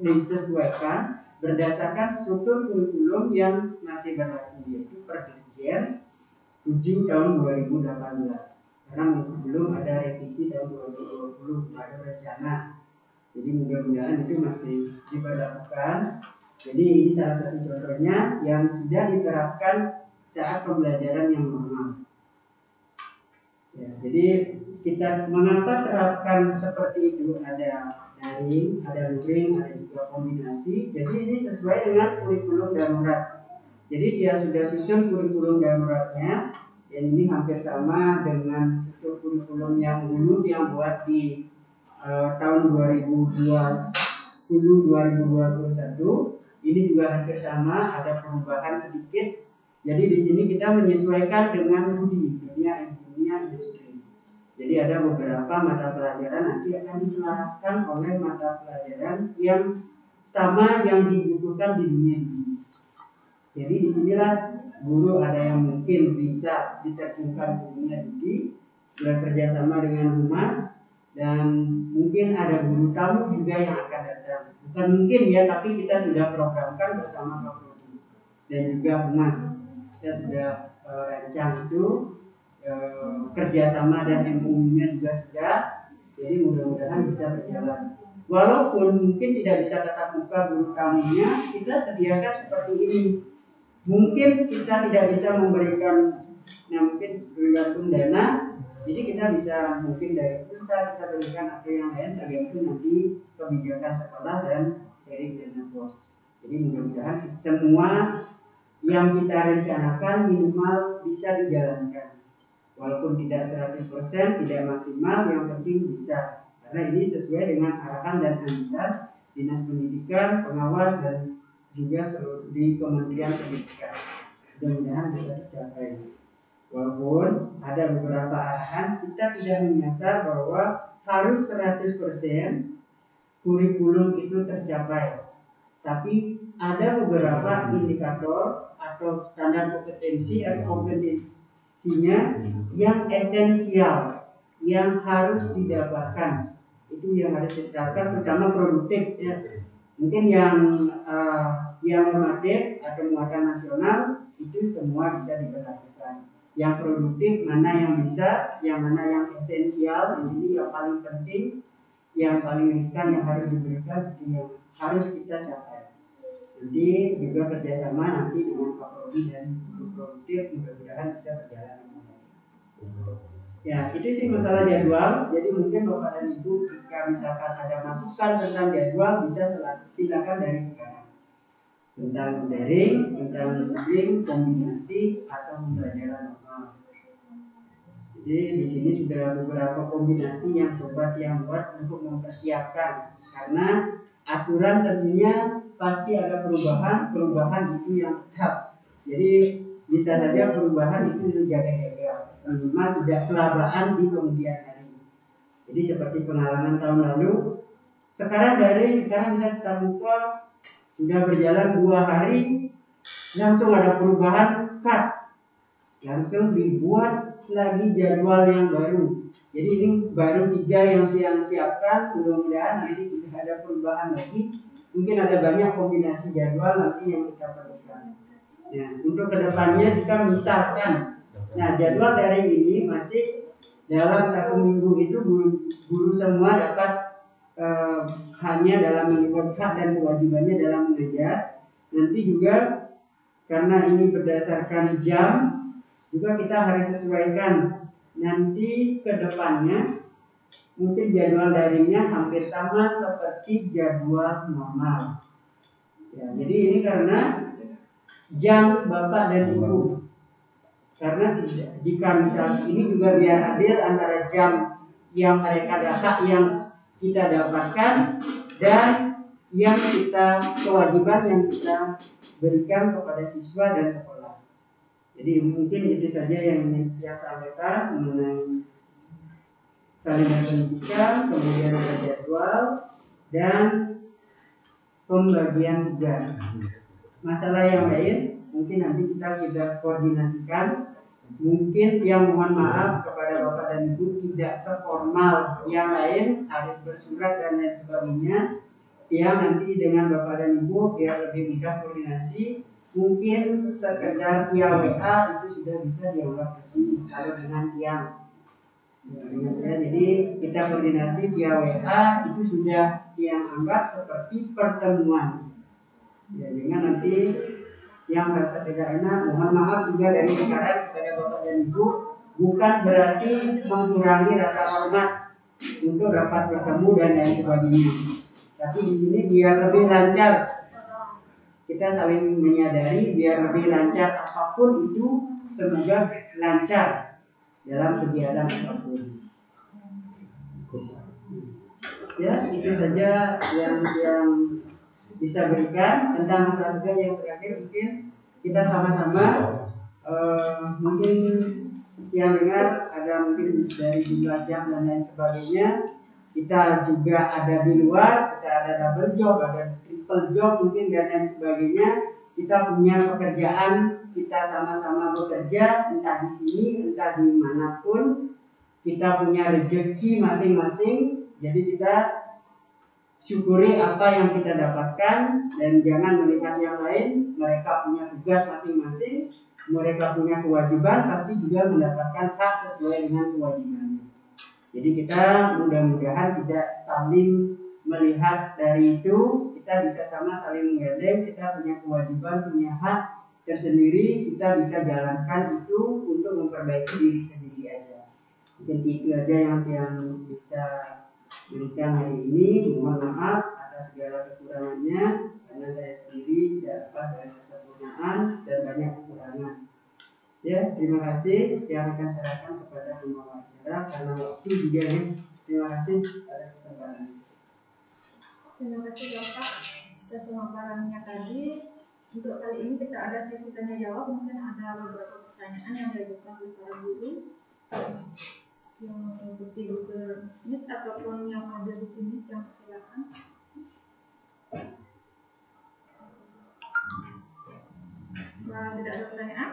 disesuaikan berdasarkan struktur kurikulum yang masih berlaku, yaitu Perdirjen 7 tahun 2018. Karena belum ada revisi tahun 2020, ada rencana. Jadi mudah-mudahan itu masih diberlakukan. Jadi ini salah satu contohnya yang sudah diterapkan saat pembelajaran yang normal. Ya, jadi kita mengapa terapkan seperti itu, ada daring, ada luring, ada juga kombinasi. Jadi ini sesuai dengan kurikulum darurat. Jadi dia sudah susun kurikulum daruratnya, dan ini hampir sama dengan kurikulum yang dulu yang buat di tahun 2020-2021. Ini juga hampir sama, ada perubahan sedikit. Jadi di sini kita menyesuaikan dengan dunia industri. Jadi ada beberapa mata pelajaran nanti akan diselaraskan oleh mata pelajaran yang sama yang dibutuhkan di dunia ini. Jadi disinilah guru ada yang mungkin bisa diterjunkan ke dunia ini, bekerja sama dengan humas, dan mungkin ada guru tamu juga yang akan datang. Bukan mungkin ya, tapi kita sudah programkan bersama Pak Prodi dan juga humas. Kita sudah rancang itu kerjasama, dan MOU-nya juga sudah. Jadi mudah-mudahan bisa berjalan. Walaupun mungkin tidak bisa tatap muka guru tamunya, kita sediakan seperti ini. Mungkin kita tidak bisa memberikan, mungkin bergantung dana. Jadi kita bisa mungkin dari pusat kita berikan atau yang lain, tergantung nanti kebijakan sekolah dan sharing dana pos. Jadi mudah-mudahan semua yang kita rencanakan minimal bisa dijalankan. Walaupun tidak 100%, tidak maksimal, yang penting bisa. Karena ini sesuai dengan arahan dan anjuran Dinas Pendidikan, pengawas, dan juga di Kementerian Pendidikan. Mudah-mudahan bisa tercapai. Walaupun ada beberapa arahan, kita tidak menyasar bahwa harus 100% kurikulum itu tercapai. Tapi ada beberapa indikator atau standar kompetensi atau kompetensinya yang esensial, yang harus didapatkan. Itu yang harus diterapkan, terutama produktif ya. Mungkin yang normatif atau muatan nasional itu semua bisa diberlakukan. Yang produktif mana yang bisa, yang mana yang esensial, ini yang paling penting, yang paling riskan yang harus diberikan, itu yang harus kita capai. Nanti juga kerjasama nanti dengan Pak Prodi dan guru produktif, mudah-mudahan bisa berjalan. Ya, itu sih masalah jadwal. Jadi mungkin Bapak dan Ibu jika misalkan ada masukan tentang jadwal, bisa silakan dari sekarang. Tentang daring, tentang luring, kombinasi atau pembelajaran normal. Jadi di sini sudah beberapa kombinasi yang coba yang buat untuk mempersiapkan, karena aturan tentunya pasti ada perubahan itu yang tetap. Jadi bisa saja perubahan itu jaga-jaga, minimal tidak kelabaan di kemudian hari. Jadi seperti pengalaman tahun lalu, sekarang bisa kita buka, sudah berjalan 2 hari, langsung ada perubahan cut, langsung dibuat lagi jadwal yang baru. Jadi ini baru 3 yang siapkan, mudah-mudahan nanti tidak ada perubahan lagi. Mungkin ada banyak kombinasi jadwal nanti yang kita perlukan. Nah, untuk kedepannya jika misalkan, nah jadwal dari ini masih dalam 1 minggu itu guru semua dapat hanya dalam mengikut hak dan kewajibannya dalam mengajar. Nanti juga karena ini berdasarkan jam, juga kita harus sesuaikan. Nanti kedepannya mungkin jadwal daringnya hampir sama seperti jadwal normal. Ya, jadi ini karena jam Bapak dan Ibu. Karena jika misal ini juga biar adil antara jam yang mereka dapat, yang kita dapatkan, dan yang kita kewajiban yang kita berikan kepada siswa dan sekolah. Jadi mungkin itu saja yang saya sampaikan mengenai kalender pendidikan, kemudian ada jadwal dan pembagian tugas. Masalah yang lain mungkin nanti kita koordinasikan. Mungkin yang mohon maaf kepada Bapak dan Ibu tidak seformal yang lain, harus bersurat dan lain sebagainya. Yang nanti dengan Bapak dan Ibu biar lebih mudah koordinasi, mungkin sekedar via WA itu sudah bisa dianggap resmi. Kalau dengan yang jadi kita koordinasi via WA itu sudah yang anggap seperti pertemuan. Ya, dengan nanti yang merasa tidak enak, mohon maaf juga dari sekarang kepada Bapak dan Ibu, bukan berarti mengurangi rasa hormat untuk dapat bertemu dan lain sebagainya. Tapi di sini biar lebih lancar, kita saling menyadari biar lebih lancar apapun itu, semoga lancar dalam kegiatan apapun. Ya, itu saja yang bisa berikan tentang masalah tugas. Yang terakhir mungkin kita sama-sama mungkin yang dengar ada mungkin dari jumlah jam dan lain sebagainya, kita juga ada di luar, kita ada double job, ada triple job mungkin dan lain sebagainya. Kita punya pekerjaan, kita sama-sama bekerja entah di sini entah di manapun, kita punya rezeki masing-masing. Jadi kita syukuri apa yang kita dapatkan dan jangan melihat yang lain. Mereka punya tugas masing-masing, mereka punya kewajiban, pasti juga mendapatkan hak sesuai dengan kewajibannya. Jadi kita mudah-mudahan tidak saling melihat dari itu, kita bisa sama saling menggandeng. Kita punya kewajiban, punya hak tersendiri, kita bisa jalankan itu untuk memperbaiki diri sendiri aja. Mungkin itu aja yang bisa berikan hari ini. Mohon maaf atas segala kekurangannya, karena saya sendiri tidak lepas dari kesempurnaan dan banyak kekurangan. Ya, terima kasih. Yang akan saya serahkan kepada pembawa acara karena waktu juga ya. Terima kasih atas kesempatan. Terima kasih Bapak atas pemaparannya tadi. Untuk kali ini kita ada sesi tanya jawab. Mungkin ada beberapa pertanyaan yang diajukan oleh para guru yang mengikuti Google Meet ataupun yang ada di sini, yang silakan. Tidak ada pertanyaan?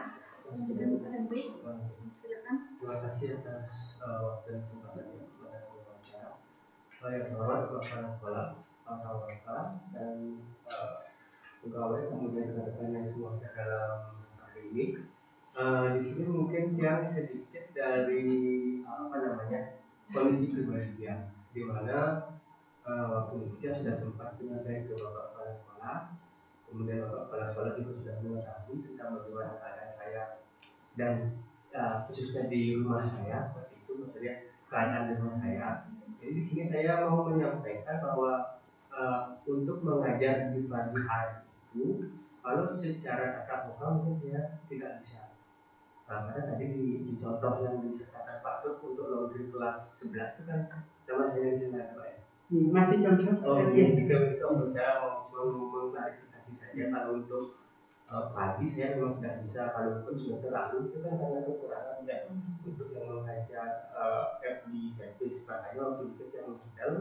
Silakan. Terima kasih atas waktu dan kesempatannya kepada pembicara. Yang terhormat Kepala Sekolah, Bapak dan pegawai, kemudian rekan-rekan yang semuanya dalam hari ini. Di sini mungkin yang sedikit dari kondisi pribadi dia, di mana waktu itu dia sudah sempat menyampaikan ke Bapak Kepala Sekolah, kemudian Bapak Kepala Sekolah juga sudah mengetahui tentang bagaimana keadaan saya dan khususnya di rumah saya, seperti itu maksudnya keadaan di rumah saya. Jadi di sini saya mau menyampaikan bahwa untuk mengajar di pagi hari itu, kalau secara tatap muka mungkin saya tidak bisa. Karena tadi di contoh yang diceritakan Pak Duk untuk laundry kelas 11 itu kan nama saya di sana Pak ya. Masih contoh. Oh iya, itu saya mau mengklarifikasi saja kalau untuk pagi saya memang tidak bisa, kalaupun semester lalu itu kan karena kekurangan dan untuk yang mengajar FD service, makanya waktu itu yang digital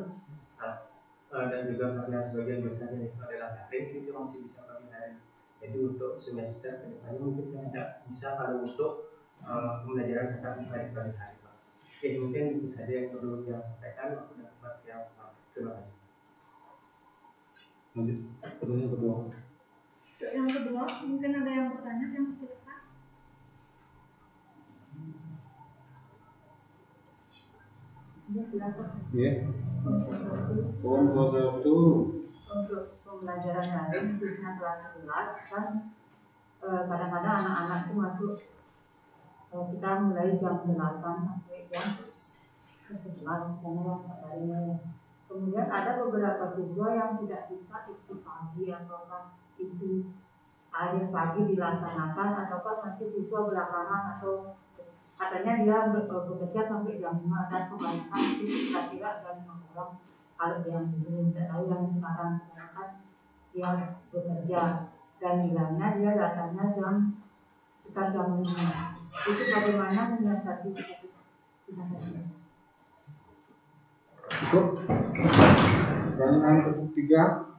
dan juga karena sebagian besarnya itu adalah daring, itu masih bisa kami hari. Jadi untuk semester kedepannya mungkin saya tidak bisa kalau untuk pembelajaran tetap muka di pagi hari, Pak. Oke, mungkin itu saja yang perlu saya sampaikan. Waktu dan tempat yang terima kasih. Lanjut, pertanyaan kedua. Yang kedua, mungkin ada yang bertanya, yang silakan. Ya, silakan. Iya. Om Swastiastu. Untuk pembelajaran daring khususnya kelas 11 kan kadang-kadang anak-anak itu masuk kita mulai jam 8 sampai jam 11 misalnya yang daringnya. Kemudian ada beberapa siswa yang tidak bisa ikut pagi atau itu hari pagi dilaksanakan, ataukah nanti siswa belakangan atau katanya dia bekerja sampai jam 5 dan kebanyakan itu kira-kira ada 5 orang kalau yang belum tahu yang sekarang dia bekerja dan bilangnya dia datangnya sekitar jam 5. Itu bagaimana menyiasati itu? Cukup. Pertanyaan ketiga.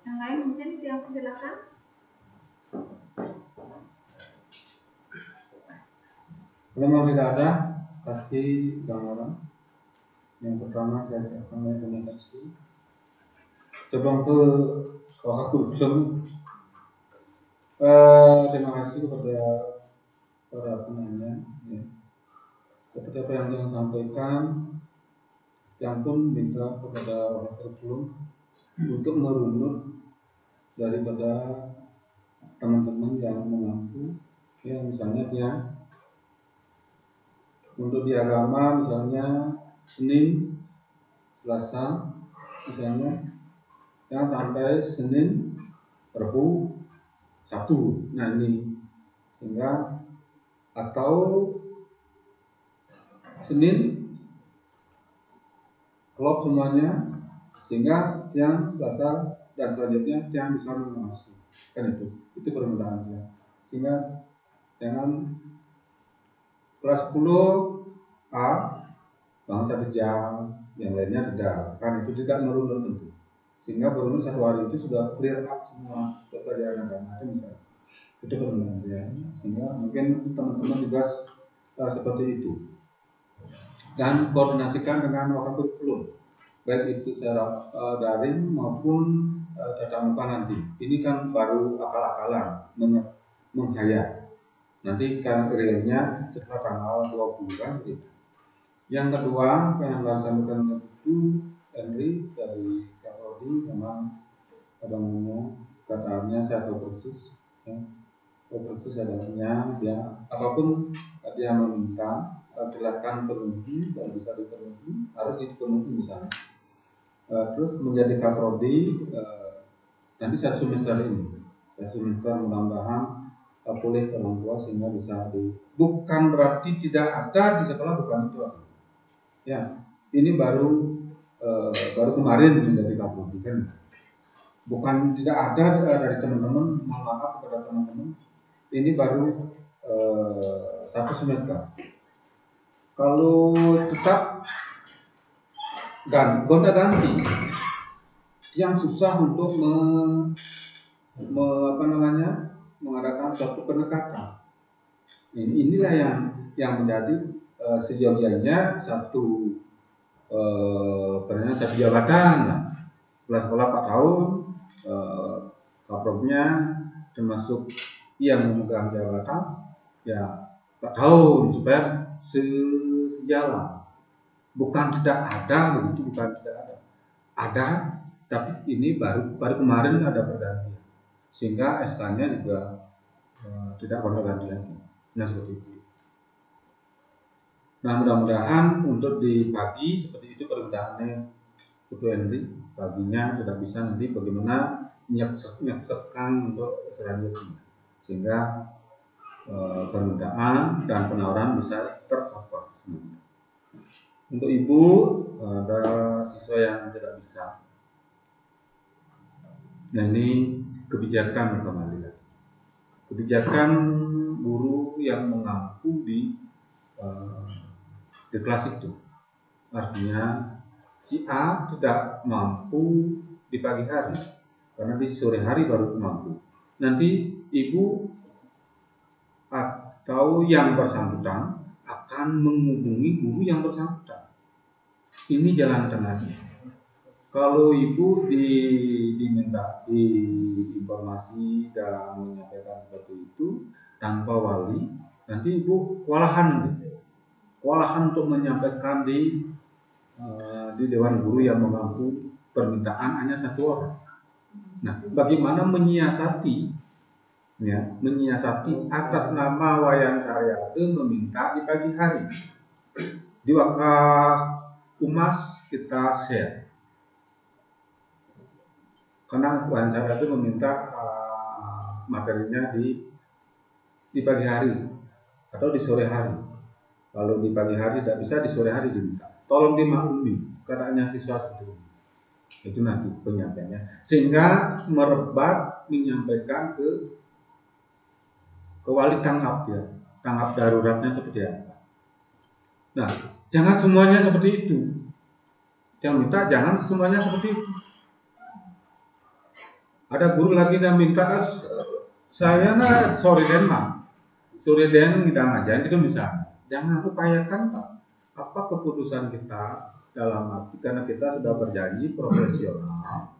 Yang lain mungkin yang silakan. Kalau mau tidak ada, kasih gambaran. Yang pertama saya akan komunikasi. Sebelum ke kurikulum, terima kasih kepada para penanya. Ya. Seperti apa yang saya sampaikan, yang pun minta kepada kurikulum untuk merunut daripada teman-teman yang mengaku, ya misalnya dia untuk di agama misalnya Senin, Selasa, misalnya yang sampai Senin, Rabu, Sabtu. Nah ini sehingga atau Senin klop semuanya sehingga yang Selasa dan selanjutnya yang bisa mengawasi kan itu permintaan dia, sehingga jangan kelas 10 A bangun 1 jam, yang lainnya tidak, kan itu tidak merunut tentu, sehingga berunut 1 hari itu sudah clear up semua pelajaran agama itu misalnya itu permintaan dia, sehingga mungkin teman-teman juga seperti itu, dan koordinasikan dengan wakil kurikulum baik itu secara daring maupun tatap muka nanti. Ini kan baru akal-akalan menghayal. Nanti kan realnya setelah tanggal 20 kan gitu. Yang kedua yang harus sampaikan itu Henry dari Kapolri memang katanya saya tahu persis ya. Tahu persis adanya dia apapun dia meminta silakan penuhi dan bisa dipenuhi, harus dipenuhi misalnya. Terus menjadi kaprodi nanti 1 semester ini, 1 semester mudah-mudahan pulih ke orang tua sehingga bisa bukan berarti tidak ada di sekolah, bukan itu ya, ini baru kemarin menjadi kaprodi kan, bukan tidak ada dari teman-teman, mohon maaf kepada teman-teman, ini baru 1 semester. Kalau tetap dan gonta-ganti yang susah untuk mengadakan suatu pendekatan. Inilah yang menjadi seyogianya satu jabatan lah. Sekolah 4 tahun, kaprobnya termasuk yang memegang jabatan ya 4 tahun supaya sejalan. Bukan tidak ada begitu, bukan tidak ada, tapi ini baru kemarin ada pergantian, sehingga SK-nya juga tidak berganti lagi. Nah seperti itu. Nah mudah-mudahan untuk di pagi seperti itu permintaannya Putu Henry, paginya sudah bisa nanti bagaimana menyeksepkan untuk selanjutnya, sehingga permintaan dan penawaran bisa tercover semuanya. Untuk ibu ada siswa yang tidak bisa. Nah ini kebijakan kembali lagi. Kebijakan guru yang mengampu di kelas itu. Artinya si A tidak mampu di pagi hari karena di sore hari baru mampu. Nanti ibu atau yang bersangkutan akan menghubungi guru yang bersangkutan. Ini jalan tengahnya. Kalau ibu diminta informasi dan menyampaikan seperti itu tanpa wali, nanti ibu kewalahan untuk menyampaikan di dewan guru yang mengampu permintaan hanya satu orang. Nah, bagaimana menyiasati atas nama Wayan Saryade meminta di pagi hari. Di wakaf Umas kita share. Karena Wayan Saryade meminta materinya di pagi hari atau di sore hari. Kalau di pagi hari tidak bisa, di sore hari diminta. Tolong dimaklumi keadaannya siswa seperti ini. Itu nanti penyampaiannya. Sehingga merebat menyampaikan ke wali tanggap daruratnya seperti apa. Nah, jangan semuanya seperti itu. Yang minta jangan semuanya seperti itu. Ada guru lagi yang minta saya sore den kita ngajarin itu misalnya. Jangan upayakan Pak. Apa keputusan kita dalam arti karena kita sudah berjanji profesional.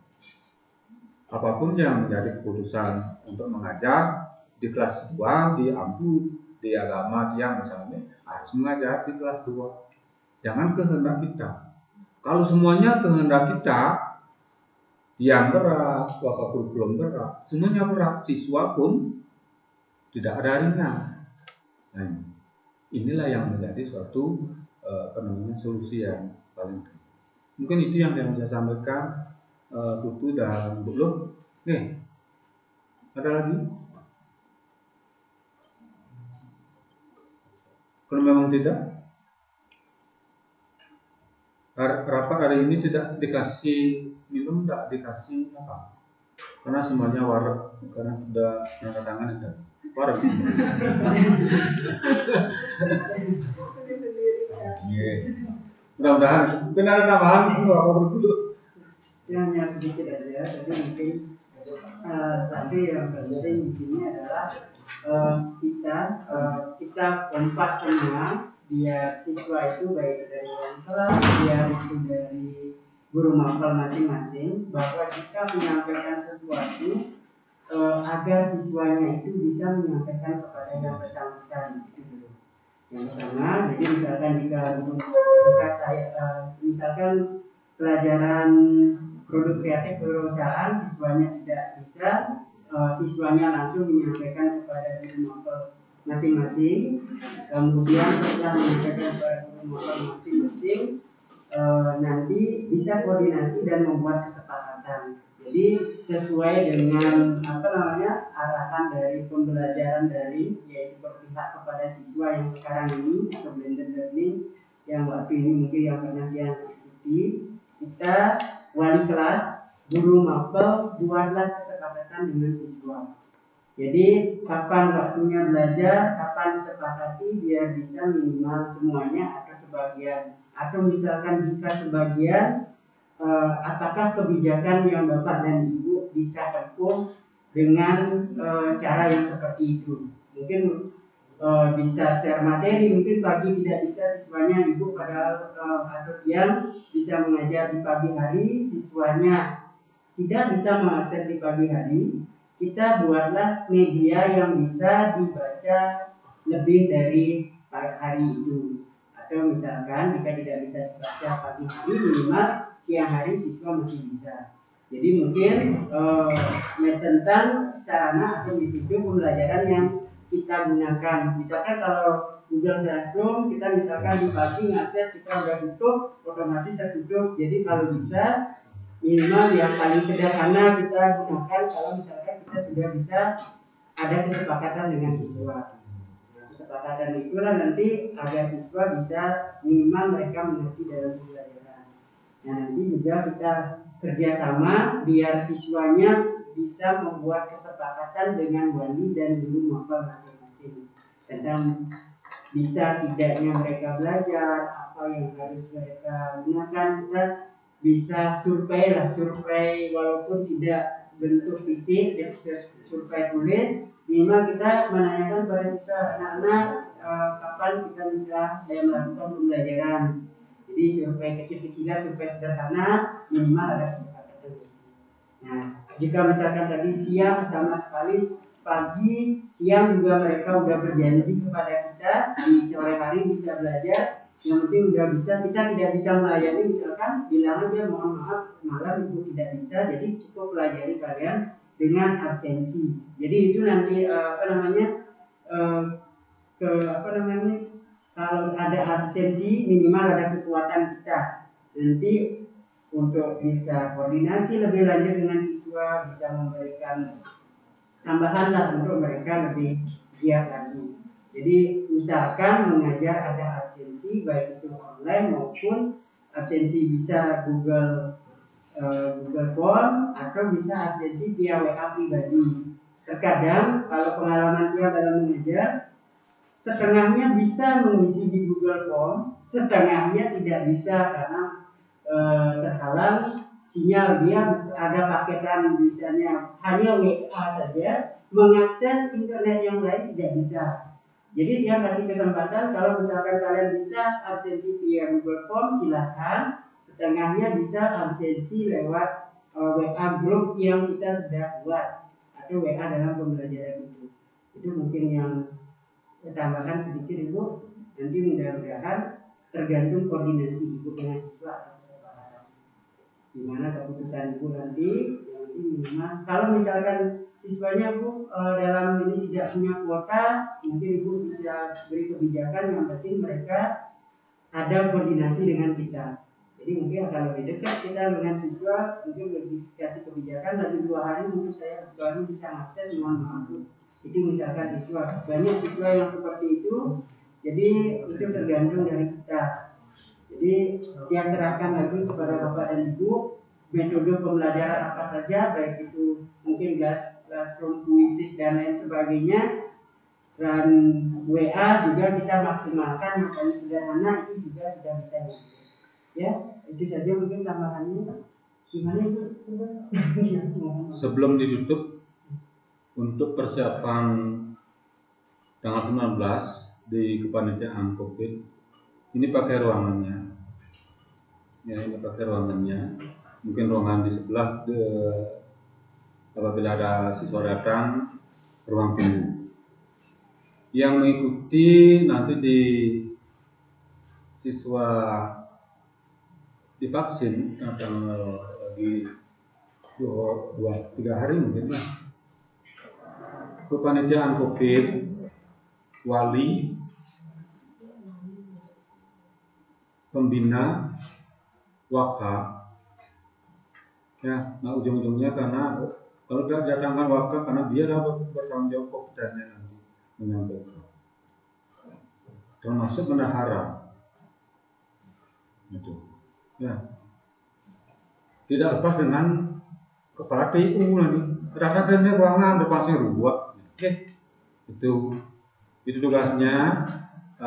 Apapun yang menjadi keputusan untuk mengajar di kelas 2 di AMPU, di agama tiang misalnya harus mengajar di kelas 2. Jangan kehendak kita. Kalau semuanya kehendak kita, yang berat, wakaf kurikulum berat, semuanya berat, siswa pun tidak ada ringan. Nah, inilah yang menjadi suatu solusi yang paling penting. Mungkin itu yang saya sampaikan, Putu dan Bu Luk. Nih, ada lagi? Kalau memang tidak, rapat hari ini tidak dikasih minum, tidak dikasih apa? Karena semuanya warak, karena sudah tanda tangan dan warak semua. Mudah-mudahan mungkin ada tambahan apa dulu. Hanya sedikit aja, tapi mungkin satu yang penting di sini adalah kita kompak semua biar siswa itu baik dari orang kelas, biar itu dari guru mapel masing-masing, bahwa jika menyampaikan sesuatu agar siswanya itu bisa menyampaikan kepada yang bersangkutan. Yang pertama, jadi misalkan jika saya misalkan pelajaran produk kreatif perusahaan siswanya tidak bisa, siswanya langsung menyampaikan kepada guru mapel masing-masing. Kemudian setelah menyampaikan kepada guru mapel masing-masing, nanti bisa koordinasi dan membuat kesepakatan. Jadi sesuai dengan arahan dari pembelajaran daring, yaitu berpihak kepada siswa yang sekarang ini atau blended learning yang waktu ini mungkin yang pernah dia ikuti, kita wali kelas, guru mapel buatlah kesepakatan dengan siswa. Jadi kapan waktunya belajar, kapan disepakati biar bisa minimal semuanya atau sebagian. Atau misalkan jika sebagian, apakah kebijakan yang Bapak dan Ibu bisa tempuh dengan cara yang seperti itu. Mungkin bisa share materi, mungkin pagi tidak bisa siswanya Ibu padahal atau yang bisa mengajar di pagi hari, siswanya tidak bisa mengakses di pagi hari. Kita buatlah media yang bisa dibaca lebih dari hari itu. Atau misalkan jika tidak bisa dibaca pagi hari, minimal siang hari siswa masih bisa. Jadi mungkin tentang sarana atau metode pembelajaran yang kita gunakan. Misalkan kalau Google Classroom, kita misalkan di pagi ngakses kita udah tutup, otomatis tertutup. Jadi kalau bisa minimal yang paling sederhana kita gunakan kalau misalkan kita sudah bisa ada kesepakatan dengan siswa. Kesepakatan itulah nanti agar siswa bisa minimal mereka mengerti dalam pembelajaran. Nah nanti juga kita kerjasama biar siswanya bisa membuat kesepakatan dengan wali dan guru mapel masing-masing tentang bisa tidaknya mereka belajar, apa yang harus mereka gunakan. Kita bisa survei walaupun tidak bentuk fisik, dia bisa survei tulis. Minimal kita menanyakan pada siswa anak-anak kapan kita bisa melakukan pembelajaran. Jadi survei kecil-kecilan, survei sederhana, minimal ada kesepakatan. Nah, jika misalkan tadi siang sama sekali pagi, siang juga mereka udah berjanji kepada kita di sore hari bisa belajar, yang penting udah bisa, kita tidak bisa melayani, misalkan bilang aja mohon maaf malam ibu tidak bisa, jadi cukup pelajari kalian dengan absensi. Jadi itu nanti kalau ada absensi minimal ada kekuatan kita nanti untuk bisa koordinasi lebih lanjut dengan siswa, bisa memberikan tambahan lah untuk mereka lebih giat lagi. Jadi usahakan mengajar ada absensi baik itu online maupun absensi bisa Google Form atau bisa absensi via WA pribadi. Terkadang kalau pengalaman dia dalam mengajar, setengahnya bisa mengisi di Google Form, setengahnya tidak bisa karena terhalang sinyal. Dia ada paketan misalnya hanya WA saja, mengakses internet yang lain tidak bisa. Jadi dia kasih kesempatan kalau misalkan kalian bisa absensi via Google Form silahkan, setengahnya bisa absensi lewat WA grup yang kita sudah buat atau WA dalam pembelajaran itu. Itu mungkin yang tambahkan sedikit Ibu. Nanti mudah-mudahan tergantung koordinasi Ibu dengan siswa. Gimana keputusan Ibu nanti minimal. Kalau misalkan siswanya Bu dalam ini tidak punya kuota, mungkin Ibu bisa beri kebijakan yang penting mereka ada koordinasi dengan kita. Jadi mungkin akan lebih dekat kita dengan siswa, mungkin lebih kasih kebijakan dari 2 hari mungkin saya baru bisa akses, mohon maaf Bu. Itu misalkan siswa, banyak siswa yang seperti itu, jadi itu tergantung dari kita. Jadi dia serahkan lagi kepada Bapak dan Ibu metode pembelajaran apa saja, baik itu mungkin classroom, kuisis dan lain sebagainya. Dan WA juga kita maksimalkan yang paling sederhana itu juga sudah bisa. Ya, itu saja mungkin tambahannya. Gimana itu? Sebelum ditutup, untuk persiapan tanggal 19 di kepanitiaan COVID, ini pakai ruangannya. Ya, ini pakai ruangannya. Mungkin ruangan di sebelah apabila ada siswa datang, ruang tunggu. Yang mengikuti nanti di siswa divaksin akan lagi 2-3 hari mungkin lah. Kepanitiaan COVID, wali, pembina, waka. Ya, nah ujung-ujungnya karena kalau tidak datangkan waka karena dia dapat bertanggung jawab kompetennya nanti menyampaikan, termasuk bendahara. Itu, ya. Tidak lepas dengan kepala TU nanti. Rasakannya ruangan depan sing ruwet. Oke, itu tugasnya.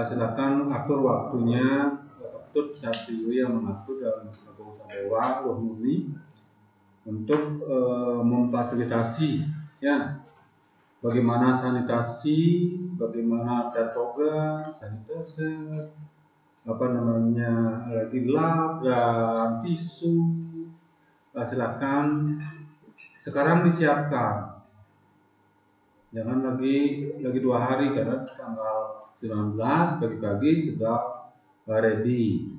Silakan atur waktunya. Bapak Satrio yang mengatur dalam anggota dewan Roh Murni untuk memfasilitasi ya bagaimana sanitasi, bagaimana tertoga, sanitizer, lagi lab dan tisu. Silakan sekarang disiapkan. Jangan lagi 2 hari karena tanggal 19 pagi-pagi sudah ready.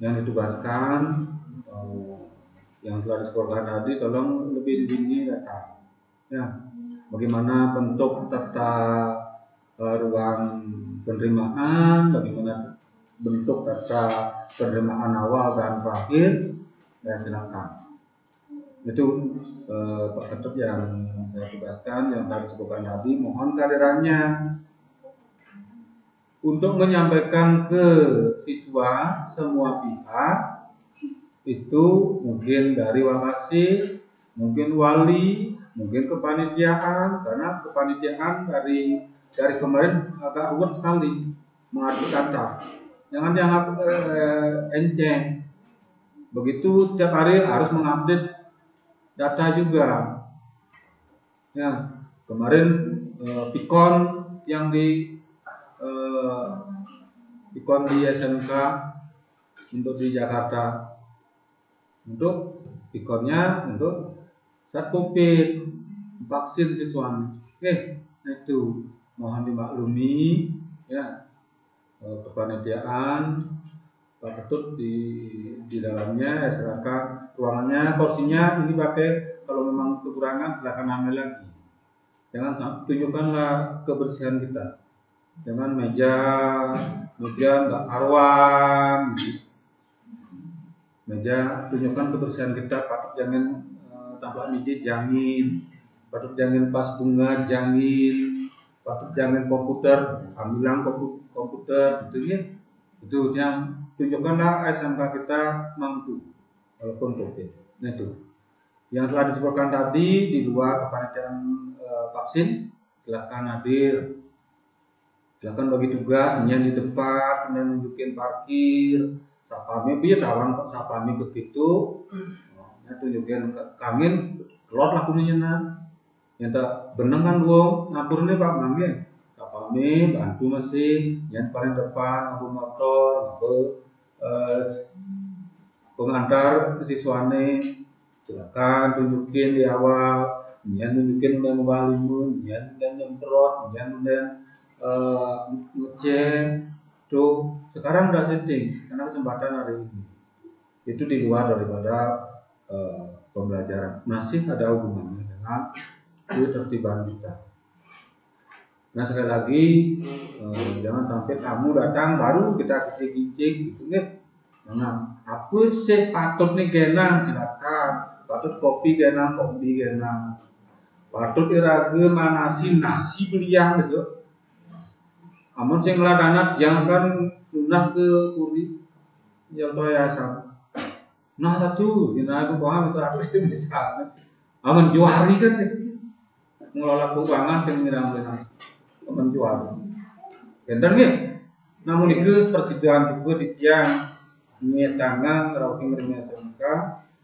Yang ditugaskan yang telah disepakati tadi tolong lebih dini datang. Ya, bagaimana bentuk tata ruang penerimaan, bagaimana bentuk tata penerimaan awal dan terakhir, ya silakan. Itu Pak Ketut yang saya tugaskan, yang tadi disebutkan tadi, mohon kehadirannya untuk menyampaikan ke siswa semua pihak itu mungkin dari Wakasis mungkin wali, mungkin kepanitiaan, karena kepanitiaan dari kemarin agak ruwet sekali mengatur data. Jangan dianggap enceng. Begitu setiap hari harus mengupdate data juga. Ya, kemarin Pikon yang di SMK untuk di Jakarta, untuk Pikonnya untuk saat COVID vaksin siswanya. Nah itu mohon dimaklumi ya, kepanitiaan Pak Ketut di dalamnya ya, silakan ruangannya, kursinya ini pakai, kalau memang kekurangan silakan ambil lagi. Jangan tunjukkanlah kebersihan kita. Jangan meja nggak karuan. Meja tunjukkan kebersihan kita. Patut jangan tampak meja jangin. Patut jangan pas bunga jangin. Patut jangan komputer ambilang komputer gitu ya. Itu yang tunjukkanlah SMK kita mampu walaupun COVID. Nah itu yang telah disebutkan tadi di luar kepanitiaan vaksin, silakan hadir, silakan bagi tugas, kemudian di depan, kemudian nunjukin parkir, sapame punya tawan kok sapame begitu, ya tunjukin kangin, keluar lah kuningnya nan, yang tak benang kan dong, ngapur nih Pak Mangge, sapame bantu mesin, yang paling depan ngapur motor, ngapur pengantar siswane, silakan tunjukin di awal. Kemudian tunjukin udah membalimun, kemudian nyemprot, kemudian ngecek. Tuh sekarang udah setting karena kesempatan hari ini. Itu di luar daripada pembelajaran, masih ada hubungannya dengan ketertiban kita. Nah sekali lagi jangan sampai tamu datang baru kita kicik-kicik gitu nih. Nah, apa sih patut nih genang silakan. Patut kopi genang, kopi genang. Patut irage manasi nasi beliang gitu. Amun sing ladana yang kan lunas ke puri yang yayasan. Nah satu, dina aku paham 100 itu bisa. Amun juari kan ngelola keuangan sing nyirang nasi. Amun juari. Enten nggih. Namun itu persidangan juga di tiang tangan terawih ngerinya SMK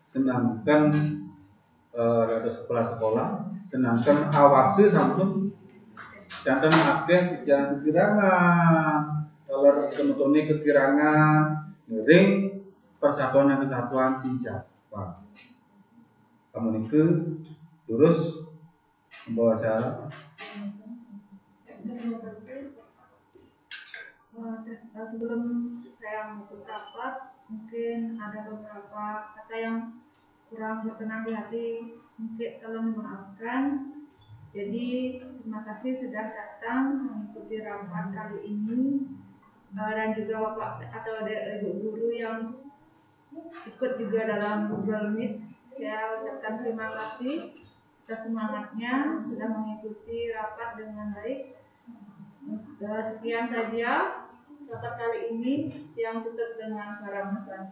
senangkan ada sekolah senangkan awasi sampun jantan akeh yang kekirangan kalau sebetulnya kekirangan ngering persatuan dan kesatuan tidak Pak. Kamu itu terus membawa acara. Sebelum saya menutup rapat, mungkin ada beberapa kata yang kurang berkenan di hati, mungkin tolong dimaafkan. Jadi terima kasih sudah datang mengikuti rapat kali ini, dan juga Bapak atau Ibu guru yang ikut juga dalam Google Meet. Saya ucapkan terima kasih atas semangatnya sudah mengikuti rapat dengan baik. Sekian saja rapat kali ini yang tutup dengan para pesan.